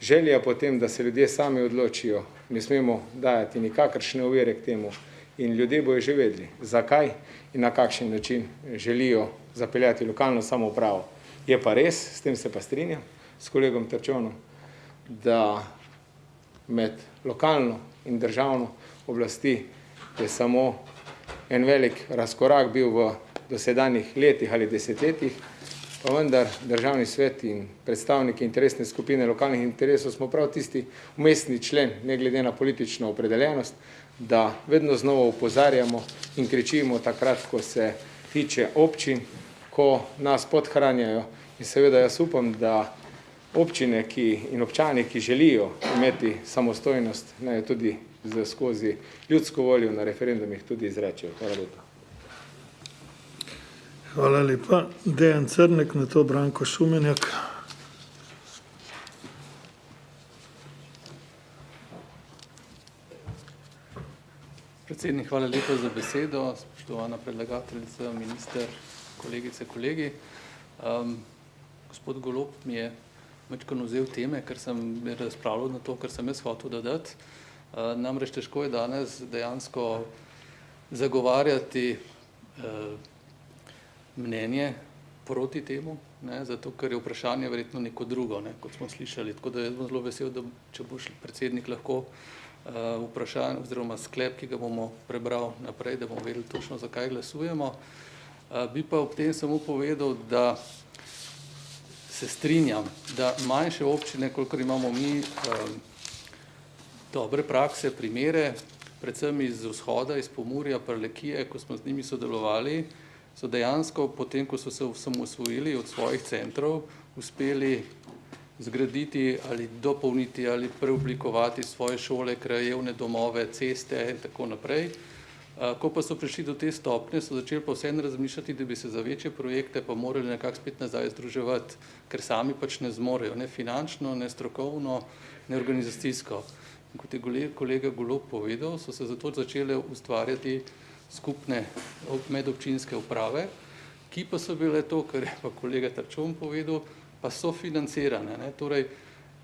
[SPEAKER 10] želja potem, da se ljudje sami odločijo, ne smemo dajati nikakršne ovire k temu in ljudje bojo že vedeli, zakaj in na kakšen način želijo zapeljati lokalno samoupravo. Je pa res, s tem se pa strinjam, s kolegom Trčonom, da med lokalno in državno oblasti je samo en velik razkorak bil v dosedanjih letih ali desetletjih, pa vendar državni svet in predstavniki interesne skupine lokalnih interesov smo prav tisti vmesni člen, ne glede na politično opredeljenost, da vedno znova opozarjamo in kričimo takrat, ko se tiče občin, ko nas podhranjajo. In seveda jaz upam, da občine in občani, ki želijo imeti samostojnost, naj tudi skozi ljudsko voljo na referendumih tudi izrečejo. Hvala lepa.
[SPEAKER 1] Hvala lepa. Dejan Crnek, na to Branko Šumenjak.
[SPEAKER 11] Predsednik, hvala lepa za besedo. Spoštovana predlagateljica, minister, kolegice, kolegi. Gospod Golob mi je majčkeno vzel teme, ker sem razpravljal na to, kar sem jaz hotel dodati. Namreč težko je danes dejansko zagovarjati mnenje proti temu, zato ker je vprašanje verjetno neko drugo, kot smo slišali. Tako da jaz bom zelo vesel, da če bo predsednik lahko vprašanje oziroma sklep, ki ga bomo prebral naprej, da bomo vedeli točno, zakaj glasujemo. Bi pa ob tem samo povedal, da se strinjam, da manjše občine, kolikor imamo mi dobre prakse, primere, predvsem iz vzhoda, iz Pomurja, Prlekije, ko smo z njimi sodelovali, so dejansko potem, ko so se osamosvojili od svojih centrov, uspeli zgraditi ali dopolniti ali preoblikovati svoje šole, krajevne domove, ceste in tako naprej. Ko pa so prišli do te stopnje, so začeli pa vseeno razmišljati, da bi se za večje projekte pa morali nekako spet nazaj združevati, ker sami pač ne zmorejo, ne finančno, ne strokovno, ne organizacijsko. In kot je kolega Golob povedal, so se zato začele ustvarjati skupne medobčinske uprave, ki pa so bile to, kar je pa kolega Trčon povedal, pa so financirane. Torej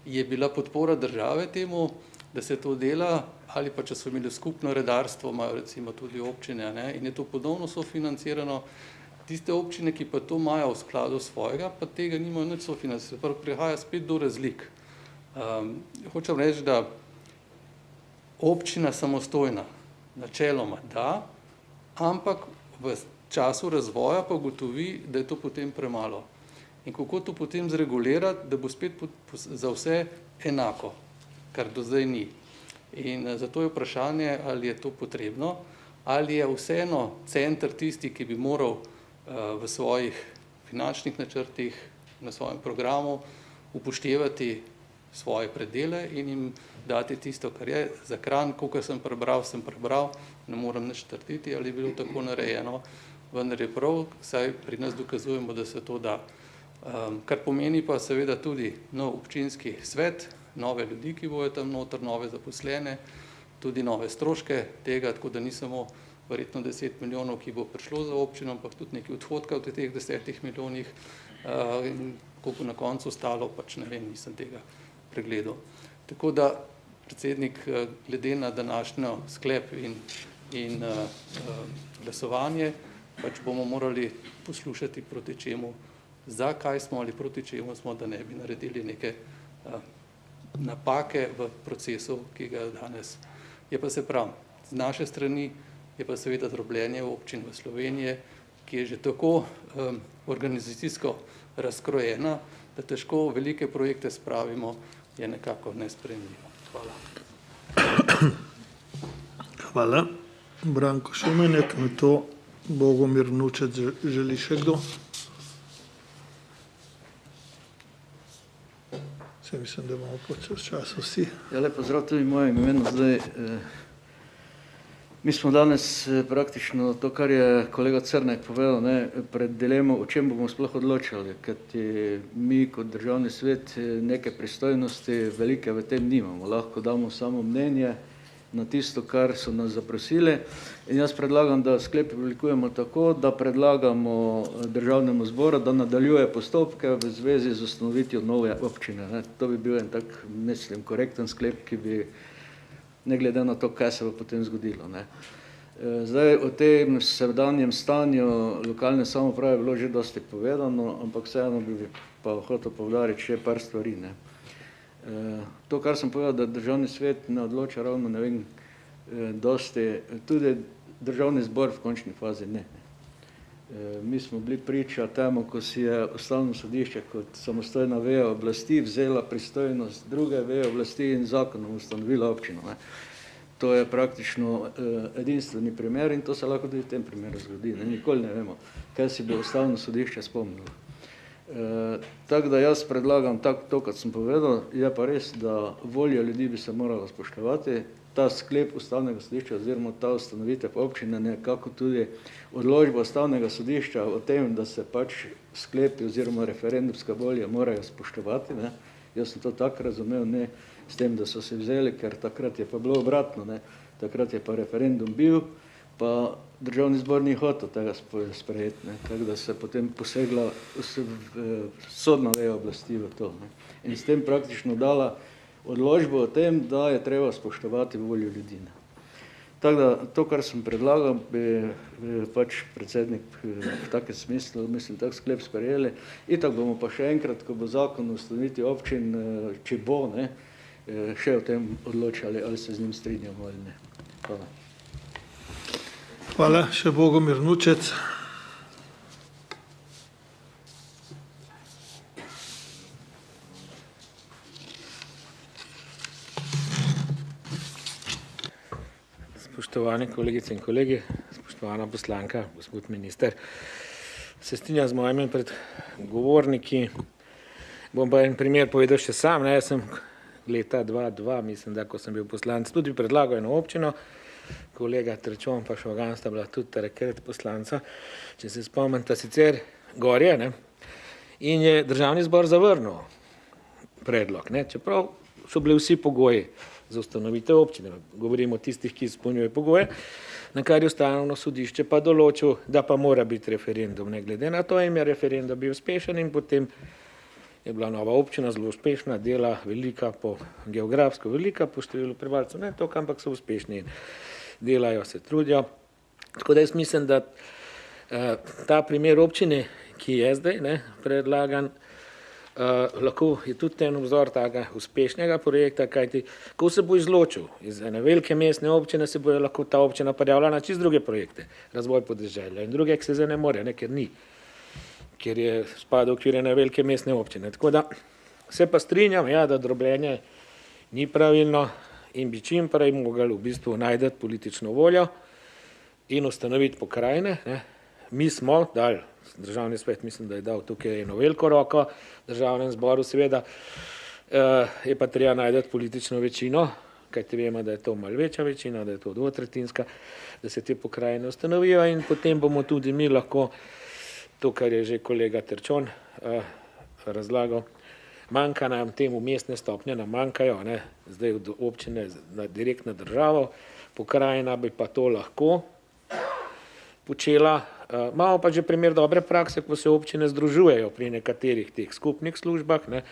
[SPEAKER 11] je bila podpora države temu, da se to dela, ali pa če so imeli skupno redarstvo, imajo recimo tudi občine, in je to ponovno sofinancirano. Tiste občine, ki pa to imajo v skladu svojega, pa tega nimajo nič sofinancirano, prihaja spet do razlik. Hočem reči, da občina samostojna načeloma da, ampak v času razvoja pa ugotovi, da je to potem premalo. In kako to potem zregulirati, da bo spet za vse enako, kar do zdaj ni. In zato je vprašanje, ali je to potrebno, ali je vseeno center tisti, ki bi moral v svojih finančnih načrtih, na svojem programu upoštevati svoje predele in jim dati tisto, kar je. Za Kranj, kolikor sem prebral, ne moram nič trditi, ali je bilo tako narejeno, vendar je prav, saj pri nas dokazujemo, da se to da. Kar pomeni pa seveda tudi nov občinski svet, nove ljudi, ki bojo tam noter, nove zaposlene, tudi nove stroške tega, tako da ni samo verjetno 10 milijonov, ki bo prišlo za občino, ampak tudi nekaj odhodka v teh 10 milijonih, koliko na koncu ostalo, pač ne vem, nisem tega pregledal. Tako da, predsednik, glede na današnjo sklep in glasovanje, pač bomo morali poslušati proti čemu, zakaj smo ali proti čemu smo, da ne bi naredili neke napake v procesu, ki ga danes. Je pa se prav, z naše strani je pa seveda drobljenje občin v Sloveniji, ki je že tako organizacijsko razkrojena, da težko velike projekte spravimo, je nekako nesprejemljivo. Hvala.
[SPEAKER 1] Hvala. Branko Šumenek, na to Bogomir Vnučec. Želi še kdo? Se mislim, da bomo počeli čas vsi.
[SPEAKER 6] Ja, lep pozdrav tudi moje imenu. Zdaj, mi smo danes praktično to, kar je kolega Crnek povedal, ne, pred dilemo, o čem bomo sploh odločali, ker mi kot državni svet neke pristojnosti velike v tem nimamo. Lahko damo samo mnenje na tisto, kar so nas zaprosili. In jaz predlagam, da sklep oblikujemo tako, da predlagamo državnemu zboru, da nadaljuje postopke v zvezi z ustanovitvijo nove občine. Ne. To bi bil en tak, mislim, korekten sklep, ki bi ne glede na to, kaj se bo potem zgodilo. Ne. Zdaj, o tem sedanjem stanju lokalne samouprave je bilo že dosti povedano, ampak vseeno bi pa hotel poudariti še par stvari. Ne. To, kar sem povedal, da državni svet ne odloča ravno, ne vem, dosti, tudi državni zbor v končni fazi ne. Mi smo bili priča temu, ko si je Ustavno sodišče kot samostojna veja oblasti vzela pristojnost druge veje oblasti in zakonom ustanovila občino. Ne. To je praktično edinstveni primer in to se lahko tudi v tem primeru zgodi. Ne. Nikoli ne vemo, kaj si bo Ustavno sodišče spomnilo. Tako da jaz predlagam to, kot sem povedal, je pa res, da volja ljudi bi se morala spoštovati. Ta sklep Ustavnega sodišča oziroma ta ustanovitev občine nekako tudi odločba Ustavnega sodišča o tem, da se pač sklepi oziroma referendumska volja morajo spoštovati. Ne. Jaz sem to tako razumel, ne s tem, da so se vzeli, ker takrat je pa bilo obratno. Ne. Takrat je pa referendum bil, pa državni zbor ni hotel tega sprejeti, ne. Tako da se potem posegla sodna veja oblasti v to. Ne. In s tem praktično dala odločbo o tem, da je treba spoštovati voljo ljudi. Ne. Tako da to, kar sem predlagal, bi pač predsednik v takem smislu, mislim, tak sklep sprejeli. Itak bomo pa še enkrat, ko bo zakon o ustanovitvi občin, če bo, ne, še o tem odločali, ali se z njim strinjamo ali ne. Hvala.
[SPEAKER 1] Hvala. Še Bogomir Vnučec.
[SPEAKER 12] Spoštovane kolegice in kolegi, spoštovana poslanka, gospod minister. Se strinjam z mojimi predgovorniki. Bom pa en primer povedal še sam. Jaz sem leta 2002, mislim, da ko sem bil poslanec, tudi predlagal eno občino. Kolega Trčon pa Šogan sta bila tudi takrat poslanca, če se spomnite, sicer Gorje, ne. In je državni zbor zavrnil predlog, ne. Čeprav so bili vsi pogoji za ustanovitev občine. Govorimo o tistih, ki izpolnjujejo pogoje, na kar je Ustavno sodišče pa določil, da pa mora biti referendum. Ne glede na to, jim je referendum bil uspešen in potem je bila nova občina zelo uspešna, dela velika, geografsko velika, po številu prebivalcev, ne toliko, ampak so uspešni in delajo, se trudijo. Tako da jaz mislim, da ta primer občine, ki je zdaj, ne, predlagan, lahko je tudi ten vzor takega uspešnega projekta, kajti ko se bo izločil iz ene velike mestne občine, se bo lahko ta občina prijavila na čisto druge projekte, razvoj podeželja in druge, ki se zdaj ne more, ne, ker ni, ker je spada v okvir ene velike mestne občine. Tako da se pa strinjam, ja, da drobljenje ni pravilno in bi čim prej mogli v bistvu najti politično voljo in ustanoviti pokrajine. Ne. Mi smo dali, državni svet mislim, da je dal tukaj eno veliko roko, državnem zboru seveda je pa treba najti politično večino, kajti vemo, da je to malo večja večina, da je to dvotretjinska, da se te pokrajine ustanovijo in potem bomo tudi mi lahko to, kar je že kolega Trčon razlagal, manjka nam temu mestne stopnje, nam manjkajo, ne, zdaj od občine direkt na državo, pokrajina bi pa to lahko počela. Imamo pa že primer dobre prakse, ko se občine združujejo pri nekaterih teh skupnih službah, ne,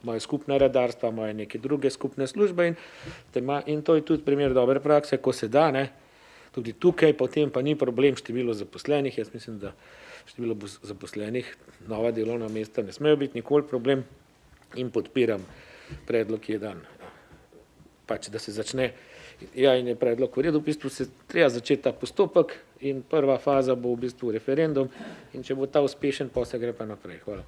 [SPEAKER 12] imajo skupna redarstva, imajo neke druge skupne službe in to je tudi primer dobre prakse, ko se da, ne, tudi tukaj, potem pa ni problem število zaposlenih, jaz mislim, da število zaposlenih, nova delovna mesta ne smejo biti nikoli problem in podpiram predlog, ki je dan. Pač, da se začne, ja, in je predlog v redu, v bistvu se treba začeti ta postopek in prva faza bo v bistvu referendum in če bo ta uspešen, pa se gre pa naprej. Hvala.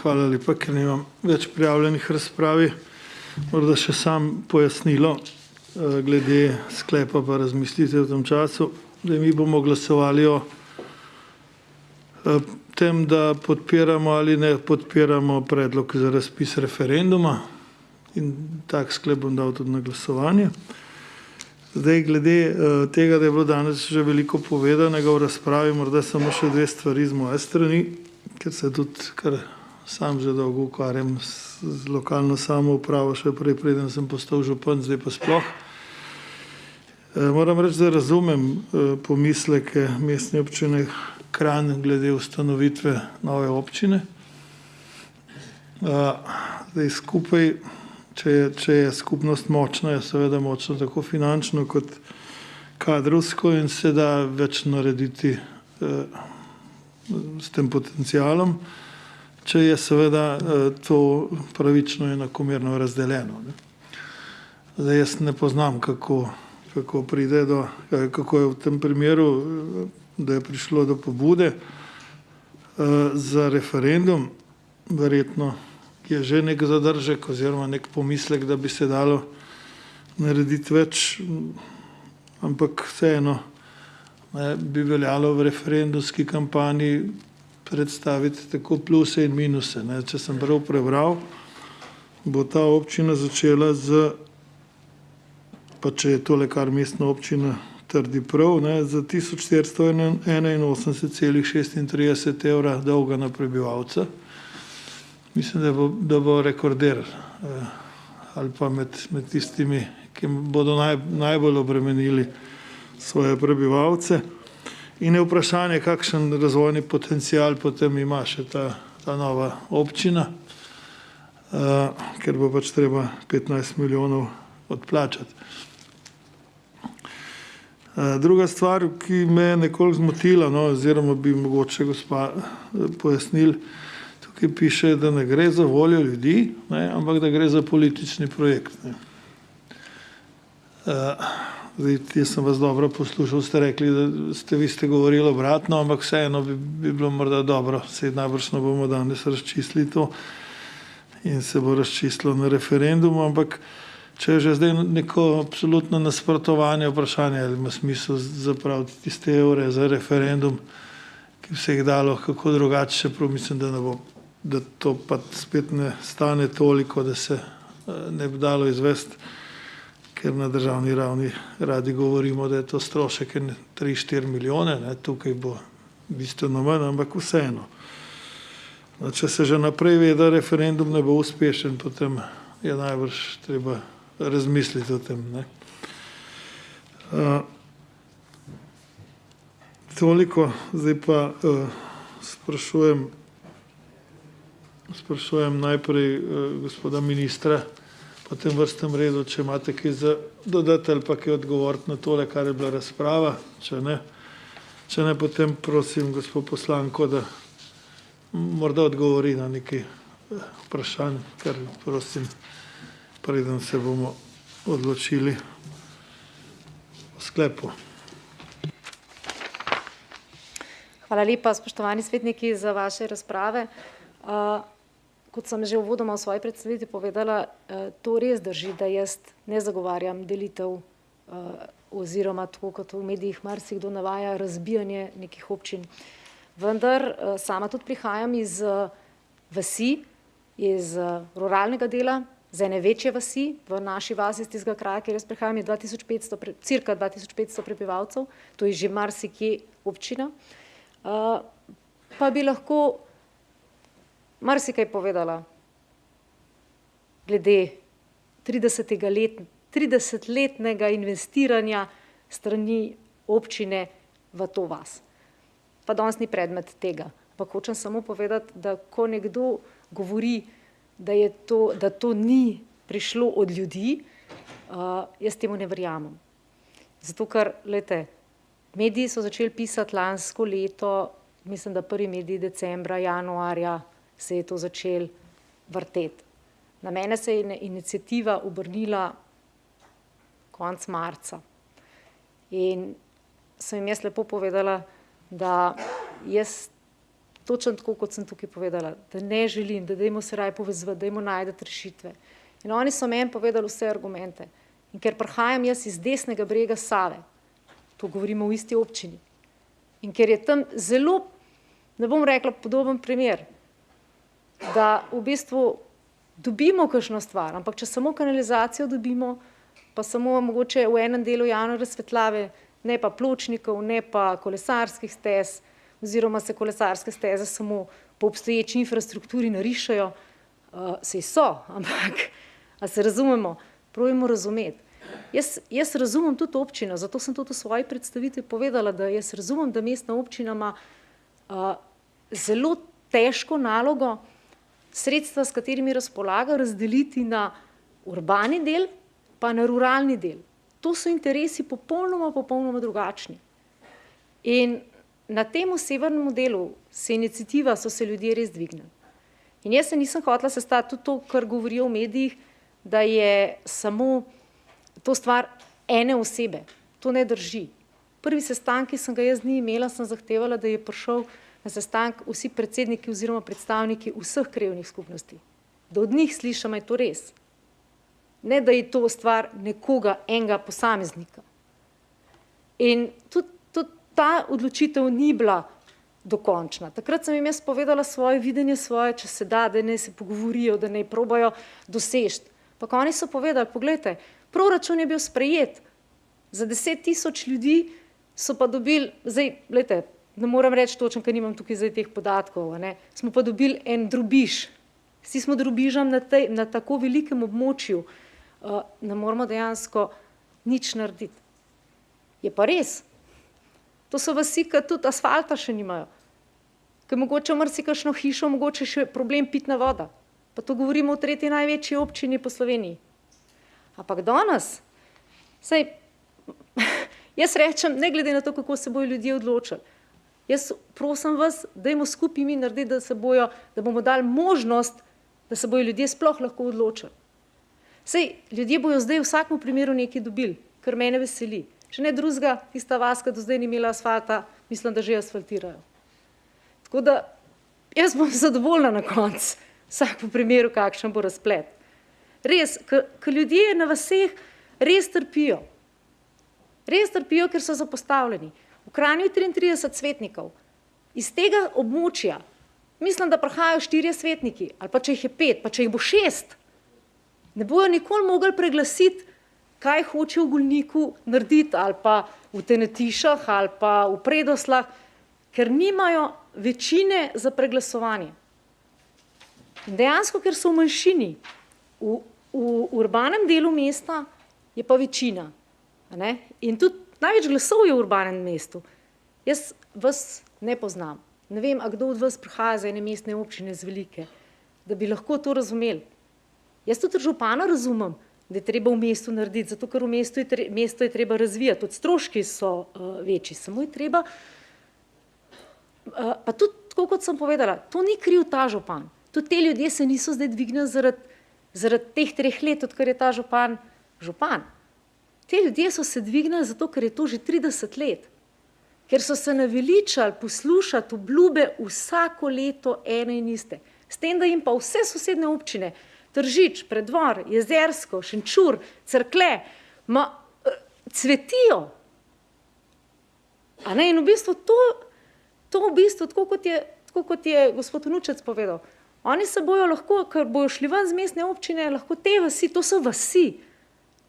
[SPEAKER 1] Hvala lepa, ker nimam več prijavljenih razpravi. Morda še sam pojasnilo glede sklepa pa razmislite v tem času, da mi bomo glasovali o tem, da podpiramo ali ne podpiramo predlog za razpis referenduma in tak sklep bom dal tudi na glasovanje. Zdaj, glede tega, da je bilo danes že veliko povedanega v razpravi, morda samo še dve stvari z moje strani, ker se tudi kar sam že dolgo ukvarjam z lokalno samoupravo, še prej preden sem postal župan, zdaj pa sploh. Moram reči, da razumem pomisleke Mestne občine Kranj glede ustanovitve nove občine. Zdaj skupaj, če je skupnost močna, je seveda močna tako finančno kot kadrovsko in se da več narediti s tem potencialom, če je seveda to pravično in enakomerno razdeljeno. Zdaj jaz ne poznam, kako pride do, kako je v tem primeru, da je prišlo do pobude za referendum. Verjetno je že nek zadržek oziroma nek pomislek, da bi se dalo narediti več, ampak vseeno bi veljalo v referendumski kampanji predstaviti tako pluse in minuse. Če sem prav prebral, bo ta občina začela z, pa če je tole, kar mestna občina trdi prav, za 1481,36 evra dolga na prebivalca. Mislim, da bo rekorder ali pa med tistimi, ki bodo najbolj obremenili svoje prebivalce. In je vprašanje, kakšen razvojni potencial potem ima še ta nova občina, ker bo pač treba 15 milijonov odplačati. Druga stvar, ki me je nekoliko zmotila, oziroma bi mogoče gospa pojasnili, tukaj piše, da ne gre za voljo ljudi, ampak da gre za politični projekt. Zdaj, jaz sem vas dobro poslušal, ste rekli, da vi ste govorili obratno, ampak vseeno bi bilo morda dobro, saj najbrž bomo danes razčistili to in se bo razčistilo na referendumu, ampak če je že zdaj neko absolutno nasprotovanje vprašanje, ali ima smisel zapraviti tiste evre za referendum, ki bi se jih dalo kako drugače, čeprav mislim, da to pa spet ne stane toliko, da se ne bi dalo izvesti, ker na državni ravni radi govorimo, da je to strošek 3-4 milijone, tukaj bo bistveno manj, ampak vseeno. Če se že naprej ve, da referendum ne bo uspešen, potem je najbrž treba razmisliti o tem. Toliko, zdaj pa sprašujem najprej gospoda ministra, po tem vrstnem redu, če imate kaj za dodati ali pa kaj odgovoriti na tole, kar je bila razprava, če ne, potem prosim gospod poslanko, da morda odgovori na nekaj vprašanj, ker prosim, preden se bomo odločili o sklepu.
[SPEAKER 2] Hvala lepa, spoštovani svetniki, za vaše razprave. Kot sem že uvodoma v svoji predstavitvi povedala, to res drži, da jaz ne zagovarjam delitev oziroma tako, kot v medijih marsikdo navaja, razbijanje nekih občin. Vendar sama tudi prihajam iz vasi, iz ruralnega dela, z ene večje vasi, v naši vasi iz tistega kraja, kjer jaz prihajam, je cirka 2500 prebivalcev, to je že marsikje občina. Pa bi lahko marsikaj povedala glede 30-letnega investiranja strani občine v to vas. Pa danes ni predmet tega. Pa hočem samo povedati, da ko nekdo govori, da to ni prišlo od ljudi, jaz temu ne verjamem. Zato ker, glejte, mediji so začeli pisati lansko leto, mislim, da prvi mediji decembra, januarja se je to začelo vrteti. Na mene se je iniciativa obrnila konec marca. In sem jim jaz lepo povedala, da jaz točno tako, kot sem tukaj povedala, da ne želim, da dajmo se raje povezati, dajmo najdeti rešitve. In oni so meni povedali vse argumente. In ker prihajam jaz iz desnega brega Save, to govorimo v isti občini, in ker je tam zelo, ne bom rekla podoben primer, da v bistvu dobimo kakšno stvar, ampak če samo kanalizacijo dobimo, pa samo mogoče v enem delu javne razsvetljave, ne pa pločnikov, ne pa kolesarskih stez, oziroma se kolesarske steze samo po obstoječi infrastrukturi narišajo, saj so, ampak, a se razumemo, probajmo razumeti. Jaz razumem tudi občino, zato sem tudi v svoji predstavitvi povedala, da jaz razumem, da mestna občina ima zelo težko nalogo sredstva, s katerimi razpolaga, razdeliti na urbani del pa na ruralni del. To so interesi popolnoma drugačni. In na tem severnem delu se iniciativa, so se ljudje res dvignili. In jaz se nisem hotela sestati tudi to, kar govorijo v medijih, da je samo to stvar ene osebe. To ne drži. Prvi sestanek, ki sem ga jaz ni imela, sem zahtevala, da je prišel na sestanek vsi predsedniki oziroma predstavniki vseh krajevnih skupnosti. Da od njih slišamo, je to res. Ne, da je to stvar nekoga, enega posameznika. In tudi ta odločitev ni bila dokončna. Takrat sem jim jaz povedala svoje videnje, svoje, če se da, da ne se pogovorijo, da ne probajo dosežiti. Pa oni so povedali, poglejte, proračun je bil sprejet, za 10.000 ljudi so pa dobili, zdaj, gledajte, ne moram reči točno, ker nimam tukaj zdaj teh podatkov, ne, smo pa dobili en drobiž. Vsi smo drobižem na tako velikem območju, ne moramo dejansko nič narediti. Je pa res. To so vasi, ki tudi asfalta še nimajo. Ker mogoče marsikakšno hišo, mogoče še problem pitna voda. Pa to govorimo o tretji največji občini po Sloveniji. Ampak danes, saj, jaz rečem, ne glede na to, kako se bojo ljudje odločili, jaz prosim vas, dajmo skupaj mi narediti, da bomo dali možnost, da se bojo ljudje sploh lahko odločili. Saj, ljudje bojo zdaj v vsakem primeru nekaj dobili, kar mene veseli. Če ne drugega, tista vaska do zdaj ni imela asfalta, mislim, da že asfaltirajo. Tako da, jaz bom zadovoljna na koncu, vsak v primeru, kakšen bo razplet. Res, ker ljudje na vaseh res trpijo. Res trpijo, ker so zapostavljeni. V Kranju je 33 svetnikov. Iz tega območja, mislim, da prihajajo 4 svetniki, ali pa če jih je 5, pa če jih bo 6, ne bojo nikoli mogli preglasiti, kaj hoče v Golniku narediti, ali pa v Tenetišah, ali pa v Predoslah, ker nimajo večine za preglasovanje. In dejansko, ker so v manjšini, v urbanem delu mesta je pa večina. Ne? In tudi največ glasov je v urbanem mestu. Jaz vas ne poznam. Ne vem, a kdo od vas prihaja za ene mestne občine z velike, da bi lahko to razumeli. Jaz tudi župana razumem, da je treba v mestu narediti, zato ker v mesto je treba razvijati, tudi stroški so večji, samo je treba, pa tudi, tako kot sem povedala, to ni kriv ta župan, tudi te ljudje se niso zdaj dvignili zaradi teh 3 let, odkar je ta župan. Te ljudje so se dvignili zato, ker je to že 30 let, ker so se naveličali poslušati obljube vsako leto ene in iste, s tem, da jim pa vse sosednje občine, Tržič, Preddvor, Jezersko, Šenčur, Cerklje, cvetijo. A ne, in v bistvu to v bistvu, tako kot je gospod Vnučec povedal, oni se bojo lahko, ker bojo šli ven z mestne občine, lahko te vasi, to so vasi,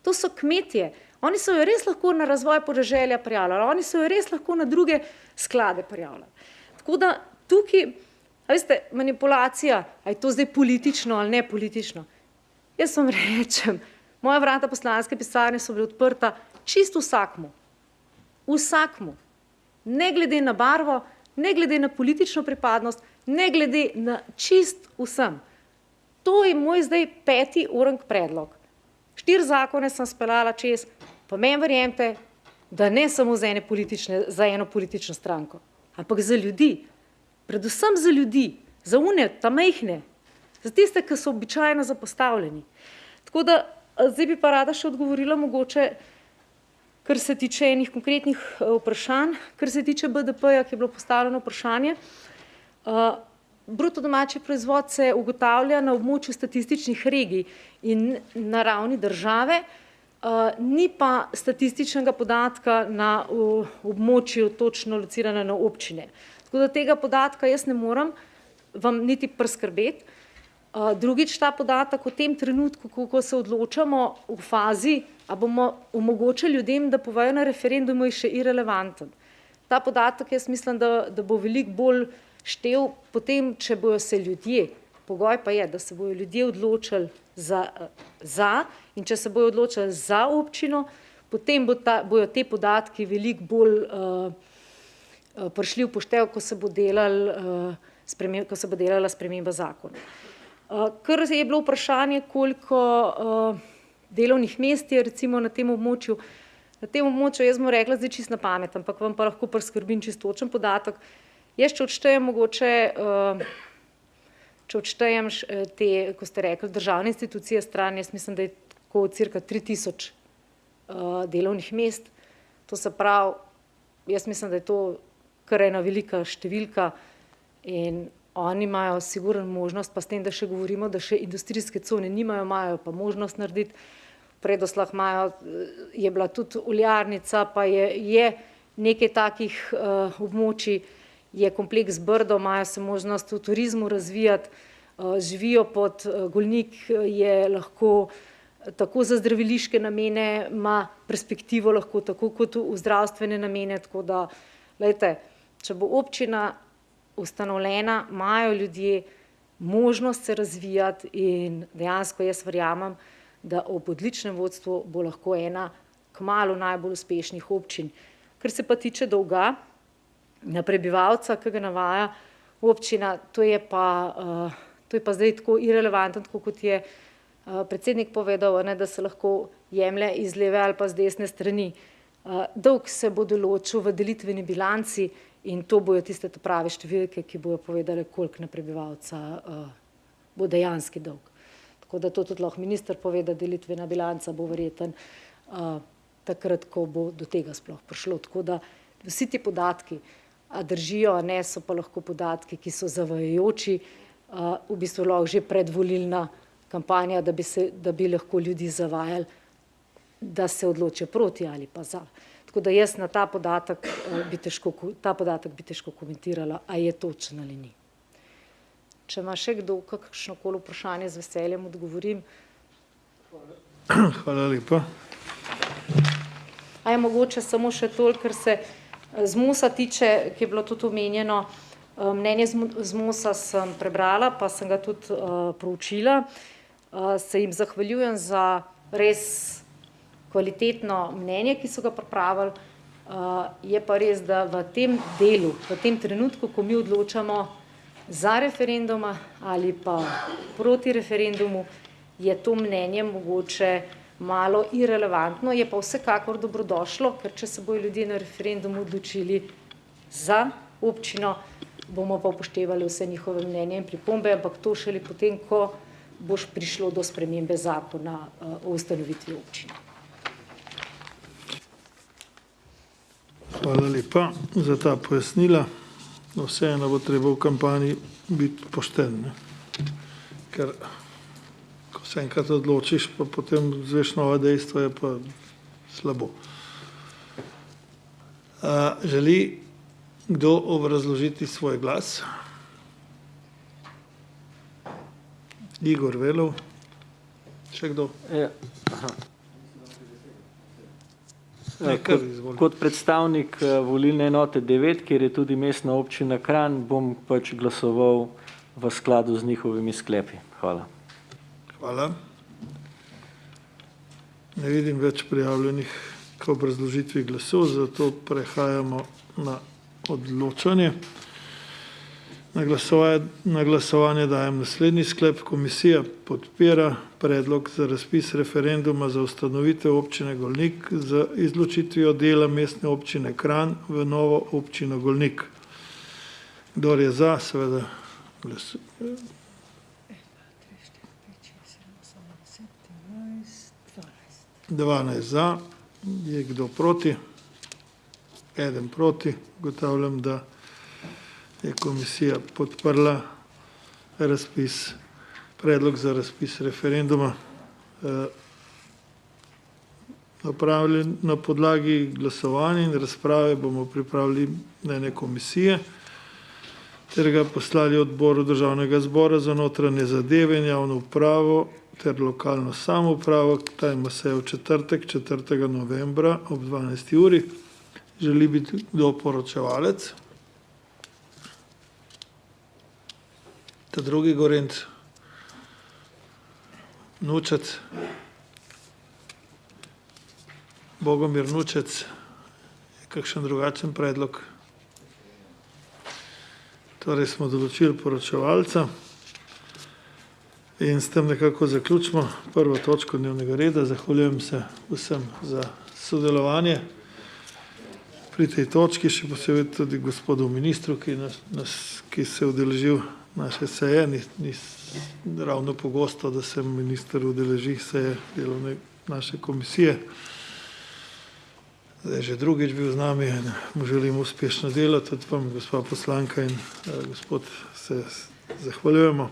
[SPEAKER 2] to so kmetje, oni so jo res lahko na razvoj podeželja prijavljali, oni so jo res lahko na druge sklade prijavljali. Tako da tukaj, a veste, manipulacija, a je to zdaj politično ali ne politično? Jaz vam rečem, moja vrata poslanske pisarne so bila odprta čisto vsakmu. Vsakmu. Ne glede na barvo, ne glede na politično pripadnost, ne glede na čist vsem. To je moj zdaj 5. orang predlog. 4 zakone sem speljala čez, pa meni verjemite, da ne samo za eno politično stranko, ampak za ljudi. Predvsem za ljudi, za une, ta majhne,
[SPEAKER 13] za tiste, ki so običajno zapostavljeni. Tako da zdaj bi pa rada še odgovorila mogoče, kar se tiče enih konkretnih vprašanj, kar se tiče BDP-ja, ki je bilo postavljeno vprašanje. Bruto domači proizvod se ugotavlja na območju statističnih regij in na ravni države, ni pa statističnega podatka na območju točno locirane na občine. Tako da tega podatka jaz ne morem vam niti priskrbeti. Drugič, ta podatek v tem trenutku, ko se odločamo v fazi, a bomo omogočili ljudem, da povejo na referendumu, je še irelevanten. Ta podatek jaz mislim, da bo veliko bolj štev potem, če bojo se ljudje, pogoj pa je, da se bojo ljudje odločili za in če se bojo odločili za občino, potem bojo te podatki veliko bolj prišli v poštev, ko se bo delala sprememba zakona. Kar je bilo vprašanje, koliko delovnih mest je recimo na tem območju. Na tem območju jaz bom rekla zdaj čisto na pamet, ampak vam pa lahko priskrbim čisto točen podatek. Jaz, če odštejem mogoče, če odštejem te, ko ste rekli, državne institucije stran, jaz mislim, da je tako cirka 3000 delovnih mest. To se pravi, jaz mislim, da je to kar ena velika številka in oni imajo sigurno možnost, pa s tem, da še govorimo, da še industrijske cone nimajo, imajo pa možnost narediti. Predoslah imajo, je bila tudi oljarnica, pa je nekaj takih območij, je kompleks Brdo, imajo se možnost v turizmu razvijati, živijo pod Golnik, je lahko tako za zdraviliške namene, ima perspektivo lahko tako kot v zdravstvene namene, tako da, glejte, če bo občina ustanovljena, imajo ljudje možnost se razvijati in dejansko jaz verjamem, da ob odličnem vodstvu bo lahko ena kmalu najbolj uspešnih občin. Kar se pa tiče dolga na prebivalca, ki ga navaja občina, to je pa zdaj tako irelevantno, tako kot je predsednik povedal, da se lahko jemlje iz leve ali pa z desne strani. Dolg se bo določil v delitveni bilanci in to bojo tiste prave številke, ki bojo povedali, koliko na prebivalca bo dejanski dolg. Tako da to tudi lahko minister pove, da delitvena bilanca bo verjeten takrat, ko bo do tega sploh prišlo. Tako da vsi ti podatki držijo, a ne, so pa lahko podatki, ki so zavajajoči, v bistvu lahko že predvolilna kampanja, da bi lahko ljudi zavajali, da se odločijo proti ali pa za. Tako da jaz na ta podatek bi težko komentirala, a je točen ali ni. Če ima še kdo kakšnokoli vprašanje, z veseljem odgovorim.
[SPEAKER 1] Hvala lepa.
[SPEAKER 13] A je mogoče samo še toliko, ker se z MOS-a tiče, ki je bilo tudi omenjeno, mnenje z MOS-a sem prebrala, pa sem ga tudi proučila. Se jim zahvaljujem za res kvalitetno mnenje, ki so ga pripravili. Je pa res, da v tem delu, v tem trenutku, ko mi odločamo za referenduma ali pa proti referendumu, je to mnenje mogoče malo irelevantno, je pa vsekakor dobrodošlo, ker če se bojo ljudje na referendumu odločili za občino, bomo pa upoštevali vse njihove mnenje in pripombe, ampak to šele potem, ko boš prišlo do spremembe zakona o ustanovitvi občine.
[SPEAKER 1] Hvala lepa za ta pojasnila. Vseeno bo treba v kampanji biti pošten, ne? Ker ko se enkrat odločiš, pa potem zveš nova dejstva, je pa slabo. Želi kdo obrazložiti svoj glas? Igor Velov. Še kdo?
[SPEAKER 4] Kot predstavnik volilne enote 9, kjer je tudi mestna občina Kranj, bom pač glasoval v skladu z njihovimi sklepi. Hvala.
[SPEAKER 1] Hvala. Ne vidim več prijavljenih k obrazložitvi glasov, zato prehajamo na odločanje. Na glasovanje dajem naslednji sklep. Komisija podpira predlog za razpis referenduma za ustanovitev občine Golnik z izločitvijo dela mestne občine Kranj v novo občino Golnik. Kdor je za, seveda glasuje. 12 za, je kdo proti? Eden proti. Ugotavljam, da je komisija podprla predlog za razpis referenduma. Na podlagi glasovanja in razprave bomo pripravili mnenje komisije ter ga poslali odboru Državnega zbora za notranje zadeve in javno upravo ter lokalno samoupravo. Ta ima sejo v četrtek, 4. novembra ob 12. uri. Želi biti kdo poročevalec? Ta drugi Gorenc, Nučec, Bogomir Nučec, je kakšen drugačen predlog? Torej smo določili poročevalca in s tem nekako zaključimo prvo točko dnevnega reda. Zahvaljujem se vsem za sodelovanje pri tej točki, še posebej tudi gospodu ministru, ki se je udeležil naše seje. Ni ravno pogosto, da se minister udeleži seje delovne naše komisije. Zdaj že drugič bil z nami in mu želim uspešno delo, tudi vam, gospa poslanka in gospod, se zahvaljujemo.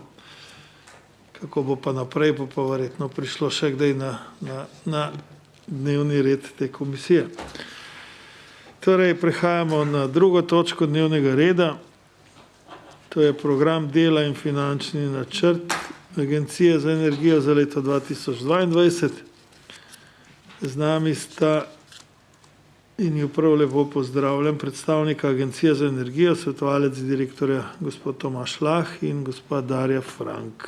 [SPEAKER 1] Kako bo pa naprej, bo pa verjetno prišlo še kdaj na dnevni red te komisije. Torej, prehajamo na drugo točko dnevnega reda. To je program dela in finančni načrt Agencije za energijo za leto 2022. Z nami sta in ju prav lepo pozdravljam predstavnika Agencije za energijo, svetovalec direktorja gospod Tomaž Lah in gospa Darja Frank,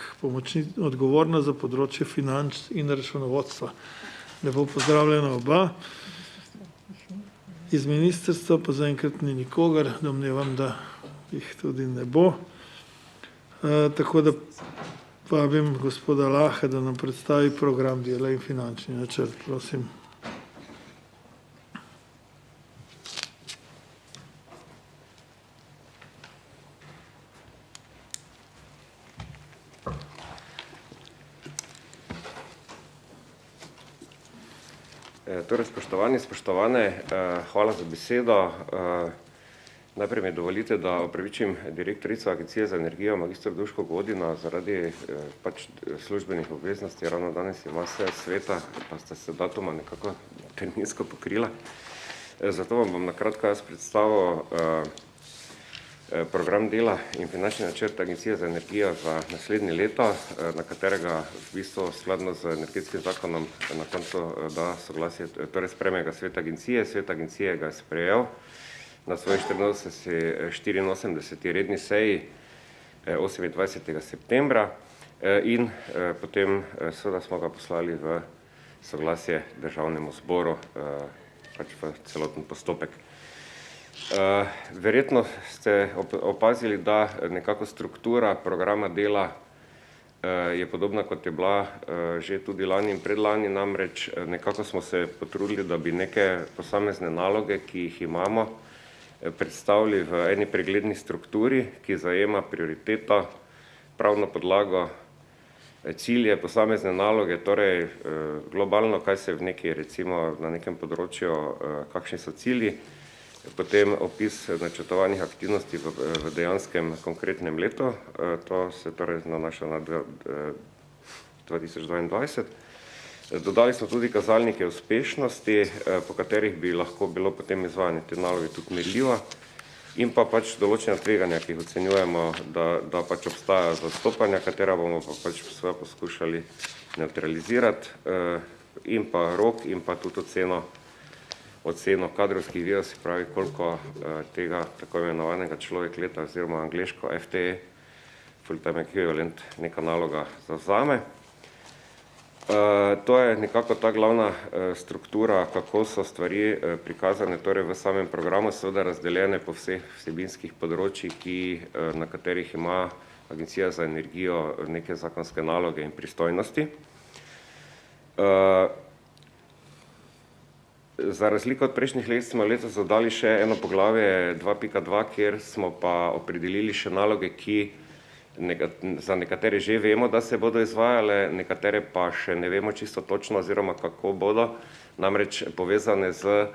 [SPEAKER 1] odgovorna za področje financ in računovodstva. Lepo pozdravljena oba. Iz ministrstva pa zaenkrat ni nikogar, domnevam, da jih tudi ne bo. Tako da vabim gospoda Laha, da nam predstavi program dela in finančni načrt. Prosim.
[SPEAKER 14] Torej, spoštovane, hvala za besedo. Najprej mi dovolite, da opravičim direktorico Agencije za energijo, magistr Duško Godina, zaradi pač službenih obveznosti. Ravno danes ima seja sveta, pa sta se datuma nekako terminsko pokrila. Zato vam bom na kratko jaz predstavil program dela in finančni načrt Agencije za energijo za naslednje leto, na katerega v bistvu skladno z energetskim zakonom na koncu da soglasje, torej sprejme ga svet agencije. Svet agencije ga je sprejel na svoji 84. redni seji 28. septembra in potem seveda smo ga poslali v soglasje Državnemu zboru, pač v celoten postopek. Verjetno ste opazili, da nekako struktura programa dela je podobna, kot je bila že tudi lani in predlani, namreč nekako smo se potrudili, da bi neke posamezne naloge, ki jih imamo, predstavili v eni pregledni strukturi, ki zajema prioriteto, pravno podlago, cilje, posamezne naloge, torej globalno, kaj se v neki, recimo na nekem področju, kakšni so cilji, potem opis načrtovanih aktivnosti v dejanskem konkretnem letu, to se torej nanaša na 2022. Dodali smo tudi kazalnike uspešnosti, po katerih bi lahko bilo potem izvajanje te naloge tudi merljivo, in pa pač določena tveganja, ki jih ocenjujemo, da pač obstaja zastopanja, katera bomo pa pač svoje poskušali neutralizirati, in pa rok in pa tudi oceno kadrovskih virov, se pravi, koliko tega tako imenovanega človek leta oziroma angleško FTE, full-time equivalent, neka naloga zavzame. To je nekako ta glavna struktura, kako so stvari prikazane, torej v samem programu, seveda razdeljene po vseh vsebinskih področjih, na katerih ima Agencija za energijo neke zakonske naloge in pristojnosti. Za razliko od prejšnjih let smo letos dodali še eno poglavje 2.2, kjer smo pa opredelili še naloge, ki za nekatere že vemo, da se bodo izvajale, nekatere pa še ne vemo čisto točno oziroma kako bodo, namreč povezane z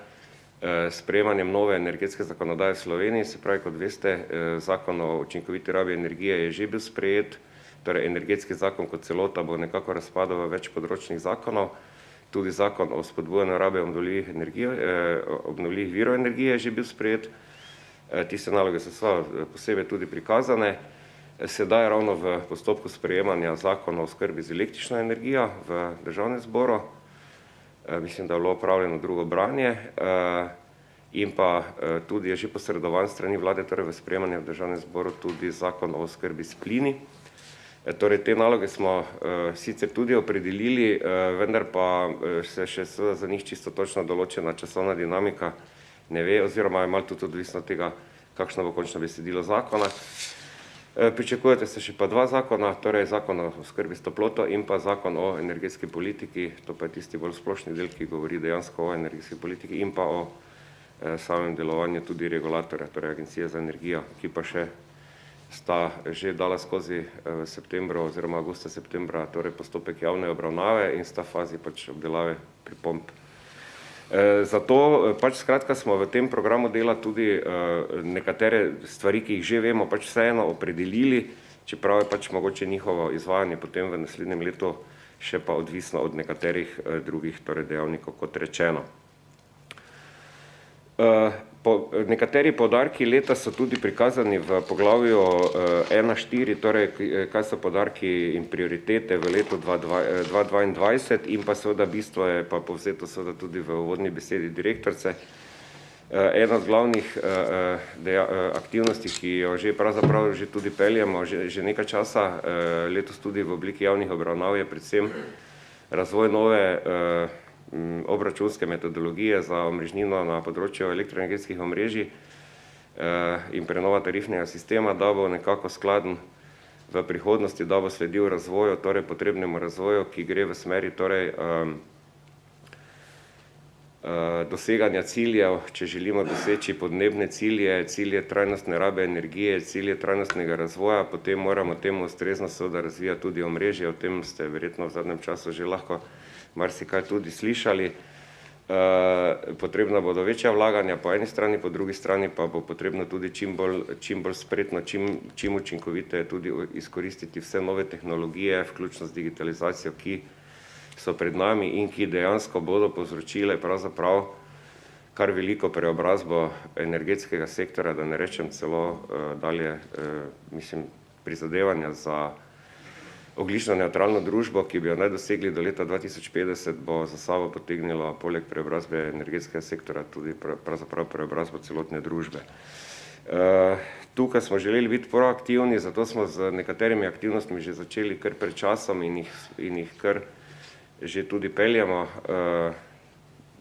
[SPEAKER 14] sprejemanjem nove energetske zakonodaje v Sloveniji, se pravi, kot veste, zakon o učinkoviti rabi energije je že bil sprejet, torej energetski zakon kot celota bo nekako razpadal v več področnih zakonov, tudi zakon o spodbujanju rabe obnovljivih virov energije je že bil sprejet, tiste naloge so posebej tudi prikazane, sedaj ravno v postopku sprejemanja zakona o skrbi z električno energijo v Državnem zboru, mislim, da je bilo opravljeno drugo branje in pa tudi je že posredovan strani vlade, torej v sprejemanju v Državnem zboru tudi zakon o skrbi s plini. Torej, te naloge smo sicer tudi opredelili, vendar pa se še za njih čisto točno določena časovna dinamika ne ve, oziroma je malo tudi odvisno od tega, kakšno bo končno besedilo zakona. Pričakujete se še pa dva zakona, torej zakon o skrbi s toploto in pa zakon o energetski politiki, to pa je tisti bolj splošni del, ki govori dejansko o energetski politiki in pa o samem delovanju tudi regulatorja, torej Agencije za energijo, ki pa še sta že dala skozi v septembru oziroma avgusta-septembra torej postopek javne obravnave in sta fazi pač obdelave pripomb. Zato pač skratka smo v tem programu dela tudi nekatere stvari, ki jih že vemo, pač vseeno opredelili, čeprav je pač mogoče njihovo izvajanje potem v naslednjem letu še pa odvisno od nekaterih drugih torej dejavnikov, kot rečeno. Nekateri poudarki leta so tudi prikazani v poglavju 1.4, torej kaj so poudarki in prioritete v letu 2022 in pa seveda bistvo je pa povzeto seveda tudi v uvodni besedi direktorice. Ena od glavnih aktivnosti, ki jo že pravzaprav že tudi peljemo že nekaj časa, letos tudi v obliki javnih obravnav, je predvsem razvoj nove obračunske metodologije za omrežnino na področju elektroenergetskih omrežij in prenova tarifnega sistema, da bo nekako skladen v prihodnosti, da bo sledil razvoju, torej potrebnemu razvoju, ki gre v smeri torej doseganja ciljev, če želimo doseči podnebne cilje, cilje trajnostne rabe energije, cilje trajnostnega razvoja, potem moramo temu ustrezno seveda razvijati tudi omrežje, o tem ste verjetno v zadnjem času že lahko marsikaj tudi slišali. Potrebna bodo večja vlaganja po eni strani, po drugi strani pa bo potrebno tudi čim bolj spretno, čim učinkoviteje tudi izkoristiti vse nove tehnologije, vključno z digitalizacijo, ki so pred nami in ki dejansko bodo povzročile pravzaprav kar veliko preobrazbo energetskega sektora, da ne rečem celo dalje, mislim, prizadevanja za ogljično nevtralno družbo, ki bi jo naj dosegli do leta 2050, bo za sabo potegnilo poleg preobrazbe energetskega sektora tudi pravzaprav preobrazbo celotne družbe. Tukaj smo želeli biti proaktivni, zato smo z nekaterimi aktivnostmi že začeli kar pred časom in jih kar že tudi peljemo.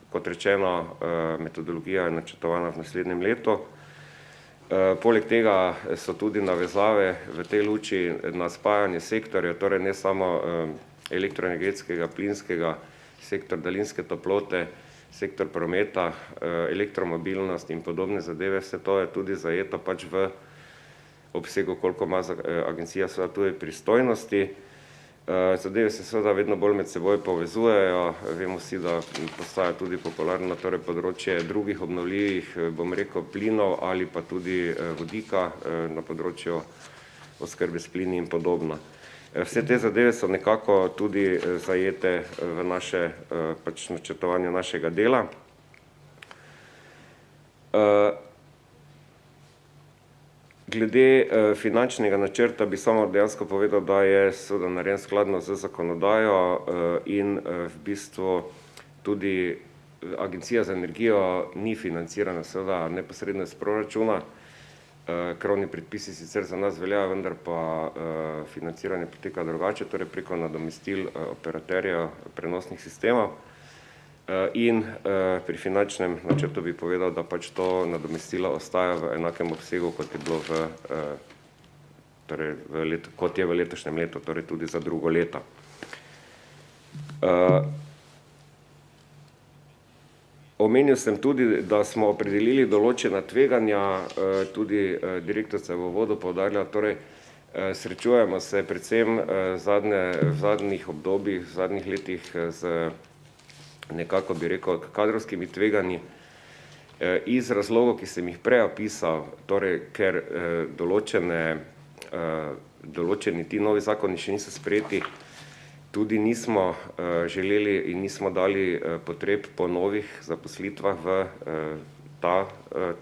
[SPEAKER 14] Kot rečeno, metodologija je načrtovana v naslednjem letu. Poleg tega so tudi navezave v tej luči na spajanje sektorja, torej ne samo elektroenergetskega, plinskega, sektor daljinske toplote, sektor prometa, elektromobilnost in podobne zadeve, vse to je tudi zajeto pač v obsegu, koliko ima agencija seveda tudi pristojnosti. Zadeve se seveda vedno bolj med seboj povezujejo, vemo vsi, da postaja tudi popularno torej področje drugih obnovljivih, bom rekel, plinov ali pa tudi vodika na področju oskrbe s plini in podobno. Vse te zadeve so nekako tudi zajete v naše pač načrtovanje našega dela. Glede finančnega načrta bi samo dejansko povedal, da je seveda narejen skladno z zakonodajo in v bistvu tudi Agencija za energijo ni financirana seveda neposredno iz proračuna. Krovni predpisi sicer za nas veljajo, vendar pa financiranje poteka drugače, torej preko nadomestil operaterjev prenosnih sistemov. In pri finančnem načrtu bi povedal, da pač to nadomestilo ostaja v enakem obsegu, kot je bilo kot je v letošnjem letu, torej tudi za drugo leto. Omenil sem tudi, da smo opredelili določena tveganja, tudi direktorica v uvodu poudarila, torej Srečujemo se predvsem v zadnjih obdobjih, v zadnjih letih z nekako bi rekel kadrovskimi tveganji iz razlogov, ki sem jih prej opisal, torej ker določeni ti novi zakoni še niso sprejeti, tudi nismo želeli in nismo dali potreb po novih zaposlitvah v ta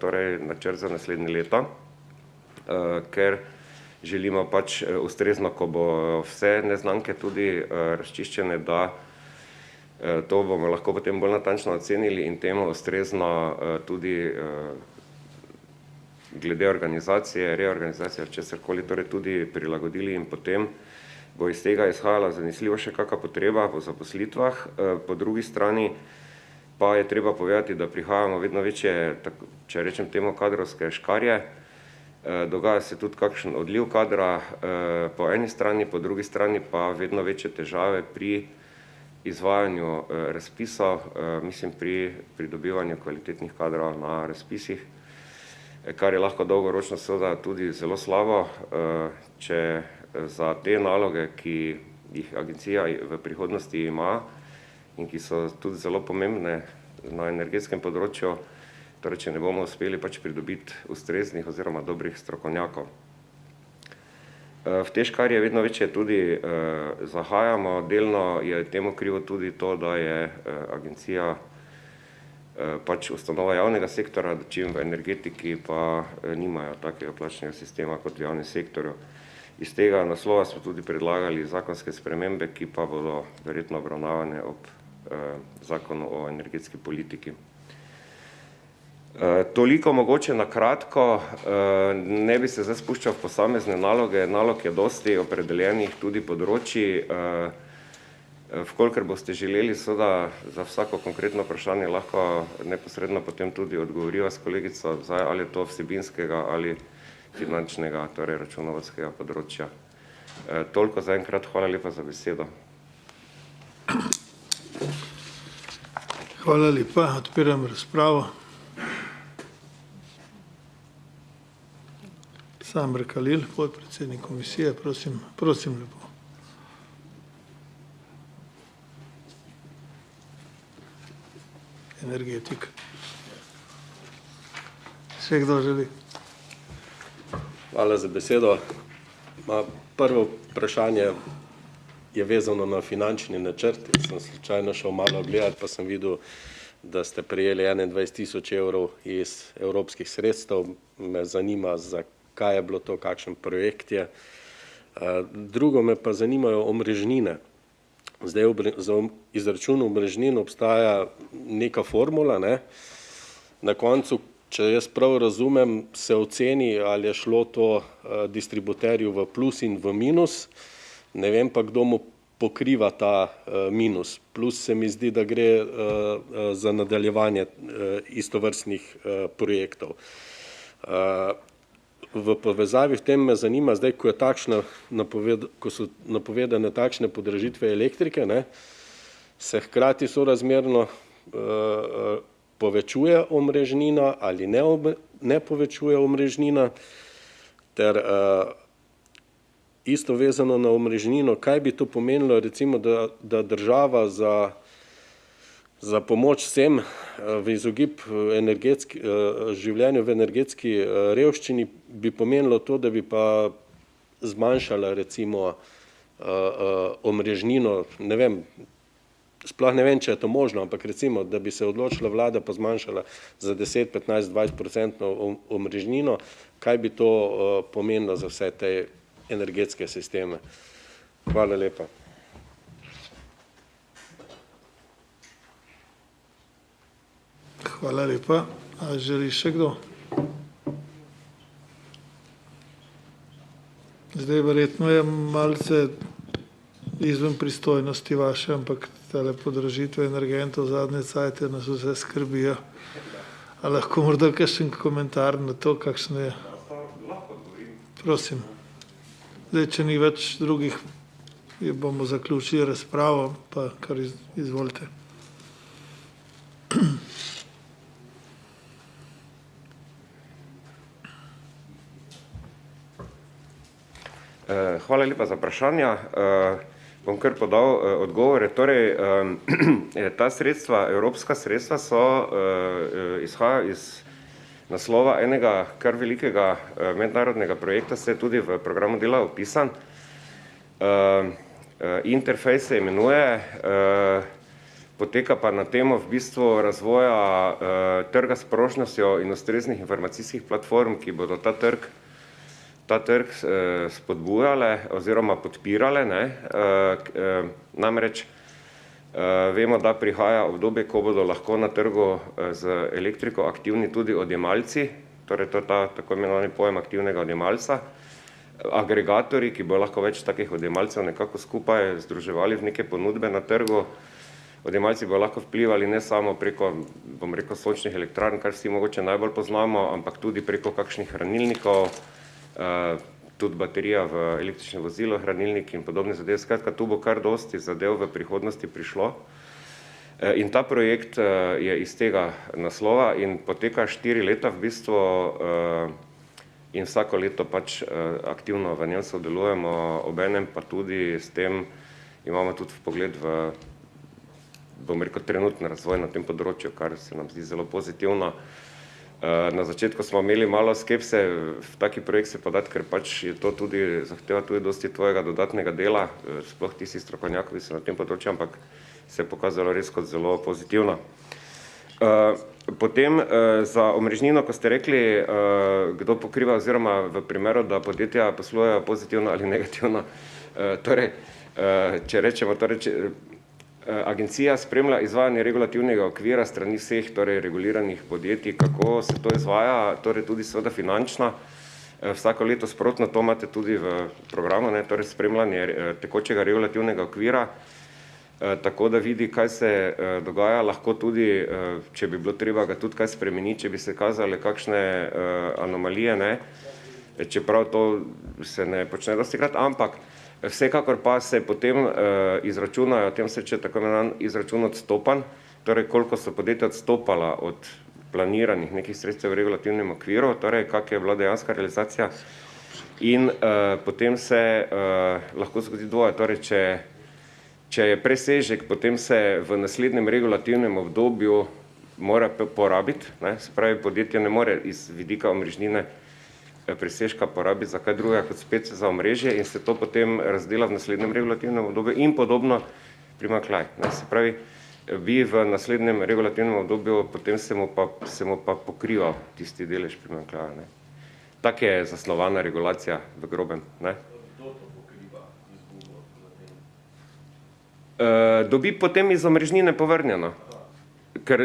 [SPEAKER 14] torej načrt za naslednje leto, ker želimo pač ustrezno, ko bo vse neznanke tudi razčiščene, da to bomo lahko potem bolj natančno ocenili in temu ustrezno tudi glede organizacije, reorganizacije, česarkoli torej tudi prilagodili in potem bo iz tega izhajala zanesljivo še kakšna potreba po zaposlitvah. Po drugi strani pa je treba povedati, da prihajamo vedno večje, če rečem temu, kadrovske škarje. Dogaja se tudi kakšen odliv kadra po eni strani, po drugi strani pa vedno večje težave pri izvajanju razpisov, mislim pri pridobivanju kvalitetnih kadrov na razpisih, kar je lahko dolgoročno seveda tudi zelo slabo, če za te naloge, ki jih agencija v prihodnosti ima in ki so tudi zelo pomembne na energetskem področju, torej če ne bomo uspeli pač pridobiti ustreznih oziroma dobrih strokovnjakov. V te škarje vedno večje tudi zahajamo, delno je temu krivo tudi to, da je agencija pač ustanova javnega sektora, čim v energetiki pa nimajo takega plačnega sistema kot v javnem sektorju. Iz tega naslova smo tudi predlagali zakonske spremembe, ki pa bodo verjetno obravnavane ob zakonu o energetski politiki. Toliko mogoče na kratko, ne bi se zdaj spuščal v posamezne naloge, nalog je dosti opredeljenih tudi področji. Vkolikor boste želeli, seveda za vsako konkretno vprašanje lahko neposredno potem tudi odgovoriva s kolegico, ali je to vsebinskega ali finančnega, torej računovodskega področja. Toliko zaenkrat, hvala lepa za besedo.
[SPEAKER 1] Hvala lepa, odpiram razpravo. Samir Kalil, podpredsednik komisije, prosim lepo. Energetik. Še kdo želi?
[SPEAKER 9] Hvala za besedo. Prvo vprašanje je vezano na finančni načrt. Sem slučajno šel malo gledati, pa sem videl, da ste prejeli 21.000 evrov iz evropskih sredstev. Me zanima, zakaj je bilo to, kakšen projekt je. Drugo me pa zanimajo omrežnine. Zdaj za izračun omrežnin obstaja neka formula, ne? Na koncu, če jaz prav razumem, se oceni, ali je šlo to distributerju v plus in v minus, ne vem pa, kdo mu pokriva ta minus. Plus se mi zdi, da gre za nadaljevanje istovrstnih projektov. V povezavi v tem me zanima, zdaj, ko so napovedane takšne podražitve elektrike, ne, se hkrati sorazmerno povečuje omrežnina ali ne povečuje omrežnina, ter isto vezano na omrežnino, kaj bi to pomenilo, recimo, da država za pomoč vsem v izogib življenju v energetski revščini bi pomenilo to, da bi pa zmanjšala recimo omrežnino, ne vem, sploh ne vem, če je to možno, ampak recimo, da bi se odločila vlada pa zmanjšala za 10, 15, 20% omrežnino, kaj bi to pomenilo za vse te energetske sisteme. Hvala lepa.
[SPEAKER 1] Hvala lepa. A želi še kdo? Zdaj verjetno je malce izven pristojnosti vaše, ampak tale podražitve energentov zadnje cajte nas vse skrbijo. A lahko morda kakšen komentar na to, kakšne je? Prosim. Zdaj, če ni več drugih, bomo zaključili razpravo, pa kar izvolite.
[SPEAKER 14] Hvala lepa za vprašanja. Bom kar podal odgovore. Torej, ta sredstva, evropska sredstva izhajajo iz naslova enega kar velikega mednarodnega projekta, se je tudi v programu dela opisan. Interfejs se imenuje, poteka pa na temo v bistvu razvoja trga s prožnostjo in ustreznih informacijskih platform, ki bodo ta trg spodbujale oziroma podpirale. Namreč vemo, da prihaja obdobje, ko bodo lahko na trgu z elektriko aktivni tudi odjemalci, torej to je ta tako imenovani pojem aktivnega odjemalca, agregatorji, ki bo lahko več takih odjemalcev nekako skupaj združevali v neke ponudbe na trgu. Odjemalci bo lahko vplivali ne samo preko, bom rekel, sončnih elektrarn, kar vsi mogoče najbolj poznamo, ampak tudi preko kakšnih hranilnikov, tudi baterija v električnem vozilu, hranilnik in podobne zadeve. Skratka, tu bo kar dosti zadev v prihodnosti prišlo. In ta projekt je iz tega naslova in poteka 4 leta v bistvu in vsako leto pač aktivno v njem sodelujemo, obenem pa tudi s tem imamo tudi vpogled v, bom rekel, trenutni razvoj na tem področju, kar se nam zdi zelo pozitivno. Na začetku smo imeli malo skepse v taki projekt se podati, ker pač je to tudi, zahteva tudi dosti tvojega dodatnega dela, sploh tisti strokovnjakovi so na tem področju, ampak se je pokazalo res kot zelo pozitivno. Potem za omrežnino, ko ste rekli, kdo pokriva oziroma v primeru, da podjetja poslujejo pozitivno ali negativno, torej, če rečemo, agencija spremlja izvajanje regulativnega okvira strani vseh, torej reguliranih podjetij, kako se to izvaja, torej tudi seveda finančna. Vsako leto sprotno to imate tudi v programu, torej spremljanje tekočega regulativnega okvira, tako da vidi, kaj se dogaja, lahko tudi, če bi bilo treba ga tudi kaj spremeniti, če bi se kazale kakšne anomalije, čeprav to se ne počne dostikrat, ampak vsekakor pa se potem izračunajo, tem se če tako imenovan izračun odstopanj, torej koliko so podjetja odstopala od planiranih nekih sredstev v regulativnem okviru, torej kak je bila dejanska realizacija in potem se lahko zgodi dvoje, torej če je presežek, potem se v naslednjem regulativnem obdobju mora porabiti, se pravi podjetje ne more iz vidika omrežnine presežka porabiti za kaj drugega kot spet za omrežje in se to potem razdela v naslednjem regulativnem obdobju in podobno primanjkljaj. Se pravi, bi v naslednjem regulativnem obdobju potem se mu pa pokrival tisti delež primanjkljaja. Tak je zasnovana regulacija v grobem. Dobi potem iz omrežnine povrnjeno, ker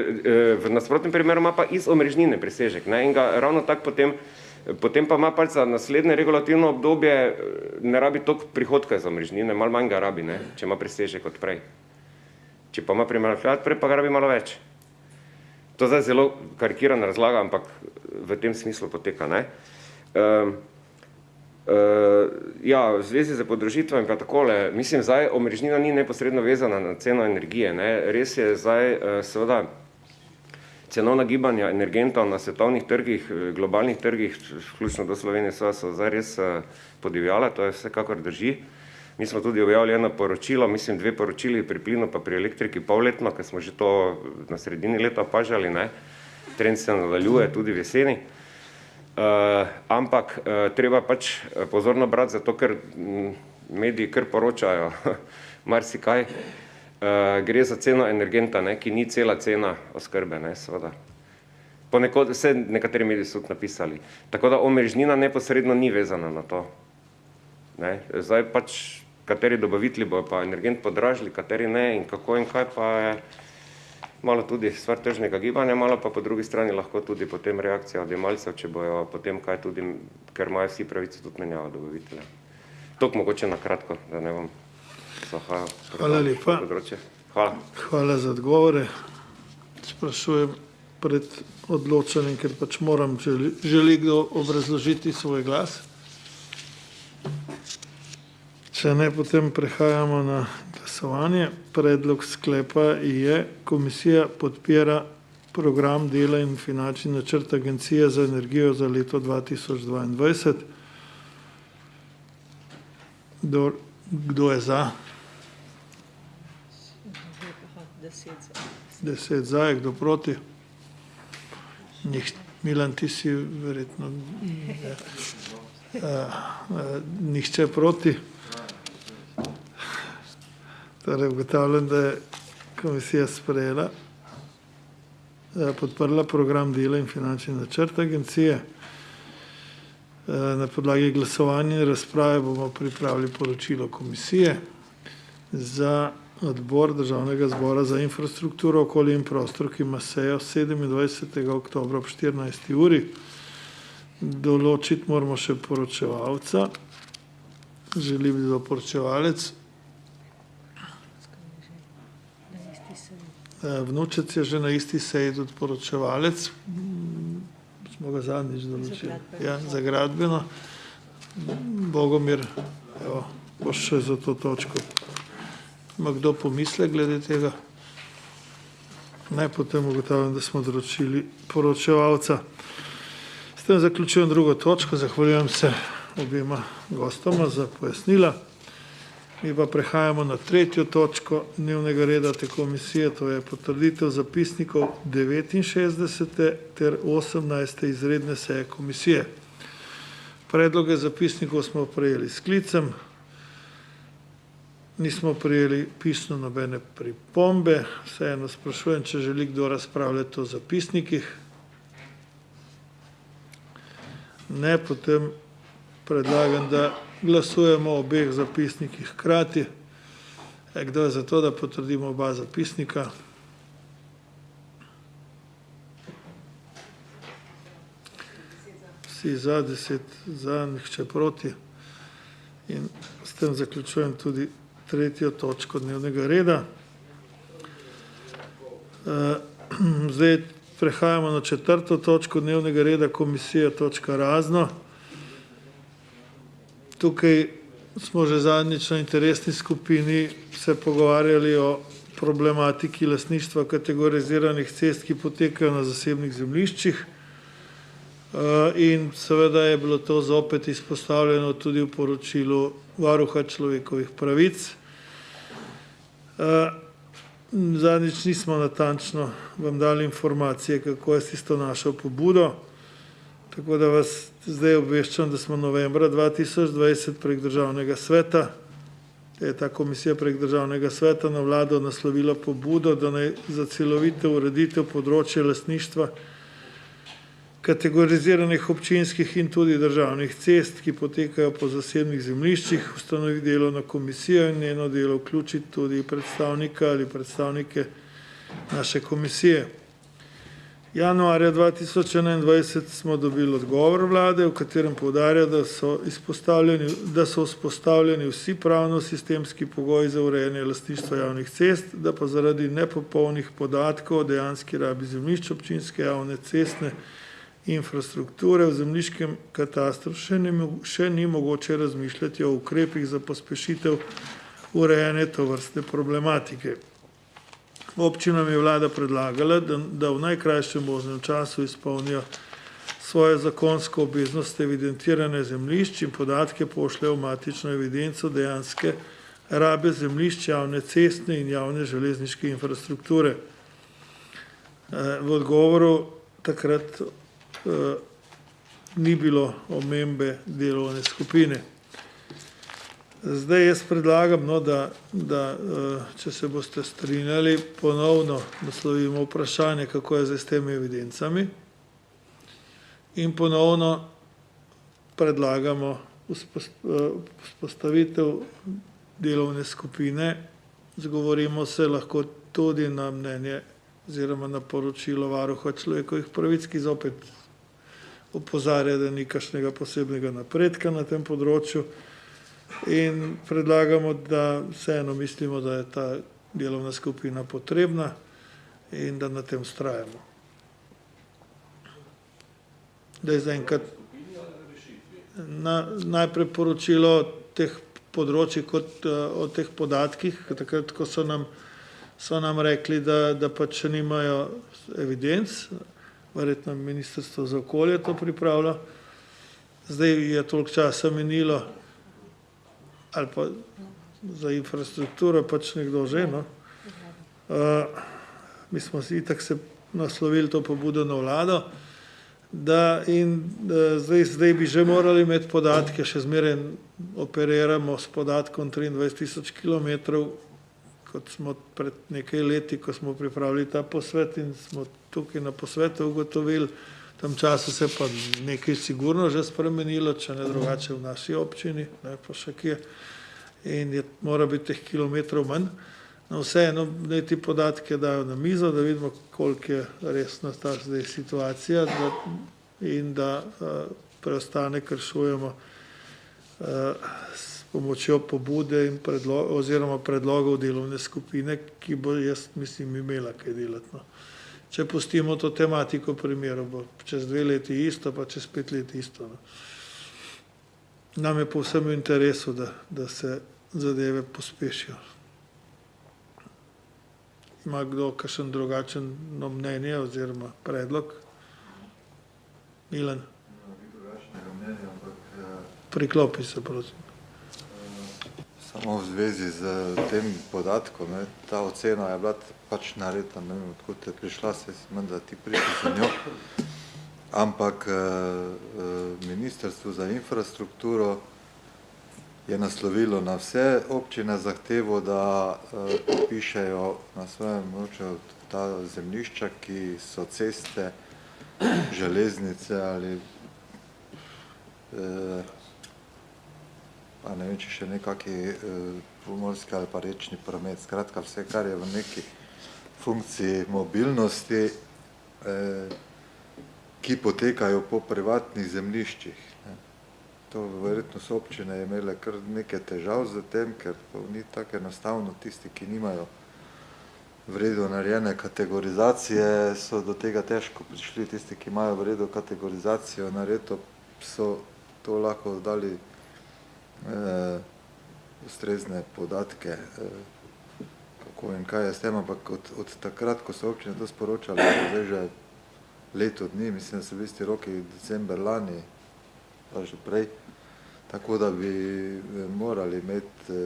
[SPEAKER 14] v nasprotnem primeru ima pa iz omrežnine presežek in ga ravno tako potem pa ima pač za naslednje regulativno obdobje ne rabi toliko prihodka iz omrežnine, malo manj ga rabi, če ima presežek od prej. Če pa ima primanjkljaj prej, pa ga rabi malo več. To zdaj zelo karikirana razlaga, ampak v tem smislu poteka. Ja, v zvezi z podražitvami pa takole, mislim, zdaj omrežnina ni neposredno vezana na ceno energije. Res je zdaj seveda cenovna gibanja energentov na svetovnih trgih, globalnih trgih, vključno do Slovenije, so zdaj res podivjala, to je vsekakor drži. Mi smo tudi objavili eno poročilo, mislim 2 poročili pri plinu pa pri elektriki polletno, ker smo že to na sredini leta opažali, trend se nadaljuje tudi v jeseni. Ampak treba pač pozorno brati, zato ker mediji kar poročajo marsikaj. Gre za ceno energenta, ki ni cela cena oskrbe, seveda. Ponekod, vse nekateri mediji so napisali. Tako da omrežnina neposredno ni vezana na to. Zdaj pač, kateri dobavitelji bojo pa energent podražili, kateri ne in kako in kaj pa je malo tudi stvar tržnega gibanja, malo pa po drugi strani lahko tudi potem reakcija odjemalcev, če bojo potem kaj tudi, ker imajo vsi pravico tudi menjava dobavitelja. Toliko mogoče na kratko, da ne bom zahajal.
[SPEAKER 1] Hvala lepa.
[SPEAKER 14] Hvala.
[SPEAKER 1] Hvala za odgovore. Sprašujem pred odločanjem, ker pač moram, želi kdo obrazložiti svoj glas. Če ne, potem prehajamo na glasovanje. Predlog sklepa je, komisija podpira program dela in finančni načrt Agencije za energijo za leto 2022. Kdo je za? 10 za, je kdo proti? Milan, ti si verjetno nihče proti. Torej ugotavljam, da je komisija sprejela, podprla program dela in finančni načrt agencije. Na podlagi glasovanja in razprave bomo pripravili poročilo komisije za odbor Državnega zbora za infrastrukturo, okolje in prostor, ki ima sejo 27. oktobra ob 14. uri. Določiti moramo še poročevalca. Želi bi kdo poročevalec? Vnučec je že na isti seji tudi poročevalec. Smo ga zadnjič določili. Ja, za gradbeno. Bogomir, evo, boš še za to točko. Ima kdo pomisle glede tega? Ne, potem ugotavljam, da smo določili poročevalca. S tem zaključujem drugo točko. Zahvaljujem se obima gostoma za pojasnila. Mi pa prehajamo na tretjo točko dnevnega reda te komisije, to je potrditev zapisnikov 69. ter 18. izredne seje komisije. Predloge zapisnikov smo prejeli s sklicem, nismo prejeli pisno nobene pripombe, vseeno sprašujem, če želi kdo razpravljati o zapisnikih. Ne, potem predlagam, da glasujemo o obeh zapisnikih hkrati. Kdo je za to, da potrdimo oba zapisnika? Vsi za, 10 za, nihče proti. In s tem zaključujem tudi tretjo točko dnevnega reda. Zdaj prehajamo na četrto točko dnevnega reda komisije, točka razno. Tukaj smo že zadnjič na interesni skupini se pogovarjali o problematiki lastništva kategoriziranih cest, ki potekajo na zasebnih zemljiščih. In seveda je bilo to zopet izpostavljeno tudi v poročilu Varuha človekovih pravic. Zadnjič nismo natančno vam dali informacije, kako je s tisto našo pobudo. Tako da vas zdaj obveščam, da smo novembra 2020 prek Državnega sveta, je ta komisija prek Državnega sveta na vlado naslovila pobudo, da naj za celovito ureditev področja lastništva kategoriziranih občinskih in tudi državnih cest, ki potekajo po zasebnih zemljiščih, ustanovi delovno komisijo in njeno delo vključiti tudi predstavnika ali predstavnike naše komisije. Januarja 2021 smo dobili odgovor vlade, v katerem poudarja, da so vzpostavljeni vsi pravno-sistemski pogoji za urejanje lastništva javnih cest, da pa zaradi nepopolnih podatkov o dejanski rabi zemljišč občinske javne cestne infrastrukture v zemljiškem katastru še ni mogoče razmišljati o ukrepih za pospešitev urejanja tovrstne problematike. Občinam je vlada predlagala, da v najkrajšem možnem času izpolnijo svoje zakonsko obveznost evidentiranja zemljišč in podatke pošljejo v matično evidenco dejanske rabe zemljišč javne cestne in javne železniške infrastrukture. V odgovoru takrat ni bilo omembe delovne skupine. Zdaj jaz predlagam, da če se boste strinjali, ponovno naslovimo vprašanje, kako je zdaj s temi evidencami in ponovno predlagamo vzpostavitev delovne skupine. Zgovorimo se lahko tudi na mnenje oziroma na poročilo Varuha človekovih pravic, ki zopet opozarja, da ni kakšnega posebnega napredka na tem področju. In predlagamo, da vseeno mislimo, da je ta delovna skupina potrebna in da na tem vztrajamo. Da je zaenkrat najprej poročilo teh področij kot o teh podatkih, takrat, ko so nam rekli, da pač še nimajo evidenc, verjetno Ministrstvo za okolje to pripravlja. Zdaj je toliko časa minilo, ali pa za infrastrukturo pač nekdo že, no. Mi smo si itak se naslovili to pobudo na vlado, zdaj bi že morali imeti podatke, še zmeraj operiramo s podatkom 23 000 kilometrov, kot smo pred nekaj leti, ko smo pripravili ta posvet in smo tukaj na posvetu ugotovili, v tem času se pa nekaj sigurno že spremenilo, če ne drugače v naši občini, ne pa še kje, in mora biti teh kilometrov manj. No, vseeno, naj ti podatke dajo na mizo, da vidimo, koliko je resna ta zdaj situacija in da preostanek rešujemo s pomočjo pobude in oziroma predlogov delovne skupine, ki bo, jaz mislim, imela kaj delati. No. Če pustimo to tematiko primerov, bo čez 2 leti isto, pa čez 5 let isto. No. Nam je povsem v interesu, da se zadeve pospešijo. Ima kdo kakšen drugačeno mnenje oziroma predlog? Milan? Priklopi se, prosim.
[SPEAKER 5] Samo v zvezi z tem podatkom, ne, ta ocena je bila pač narejena, ne vem, odkud je prišla, se mislim, da ti prišli za njo, ampak Ministrstvo za infrastrukturo je naslovilo na vse občine zahtevo, da popišejo na svojem območju ta zemljišča, ki so ceste, železnice ali pa ne vem, če še nekaki pomorski ali pa rečni promet. Skratka, vse, kar je v neki funkciji mobilnosti, ki potekajo po privatnih zemljiščih. To verjetno so občine imele kar nekaj težav z tem, ker ni tako enostavno, tisti, ki nimajo v redu narejene kategorizacije, so do tega težko prišli, tisti, ki imajo v redu kategorizacijo naredo, so to lahko dali ustrezne podatke, kako in kaj je s tem, ampak od takrat, ko so občine to sporočali, zdaj že leto dni, mislim, da so v isti roki december lani, pa že prej, tako da bi morali imeti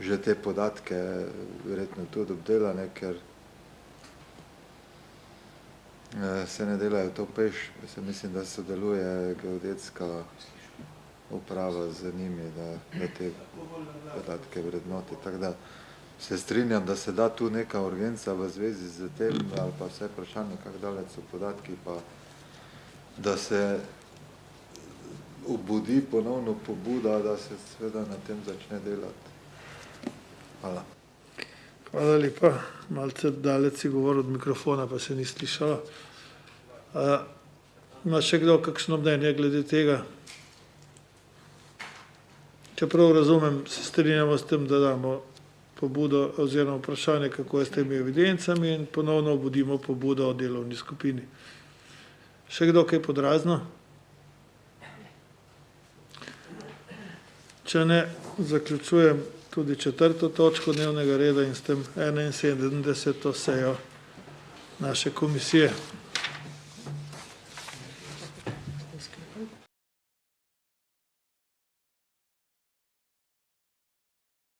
[SPEAKER 5] že te podatke verjetno tudi obdelane, ker se ne delajo to peš, mislim, da sodeluje geodetska uprava z njimi, da te podatke vrednoti. Tako da se strinjam, da se da tu neka urgenca v zvezi z tem, ali pa vse vprašanje, kako daleč so podatki, pa da se obudi ponovno pobuda, da se seveda na tem začne delati. Hvala.
[SPEAKER 1] Hvala lepa. Malce daleč si govoril od mikrofona, pa se ni slišalo. Ima še kdo kakšno mnenje glede tega? Čeprav razumem, se strinjamo s tem, da damo pobudo oziroma vprašanje, kako je s temi evidencami in ponovno obudimo pobudo o delovni skupini. Še kdo kaj podrazno? Če ne, zaključujem tudi 4. točko dnevnega reda in s tem 71. sejo naše komisije.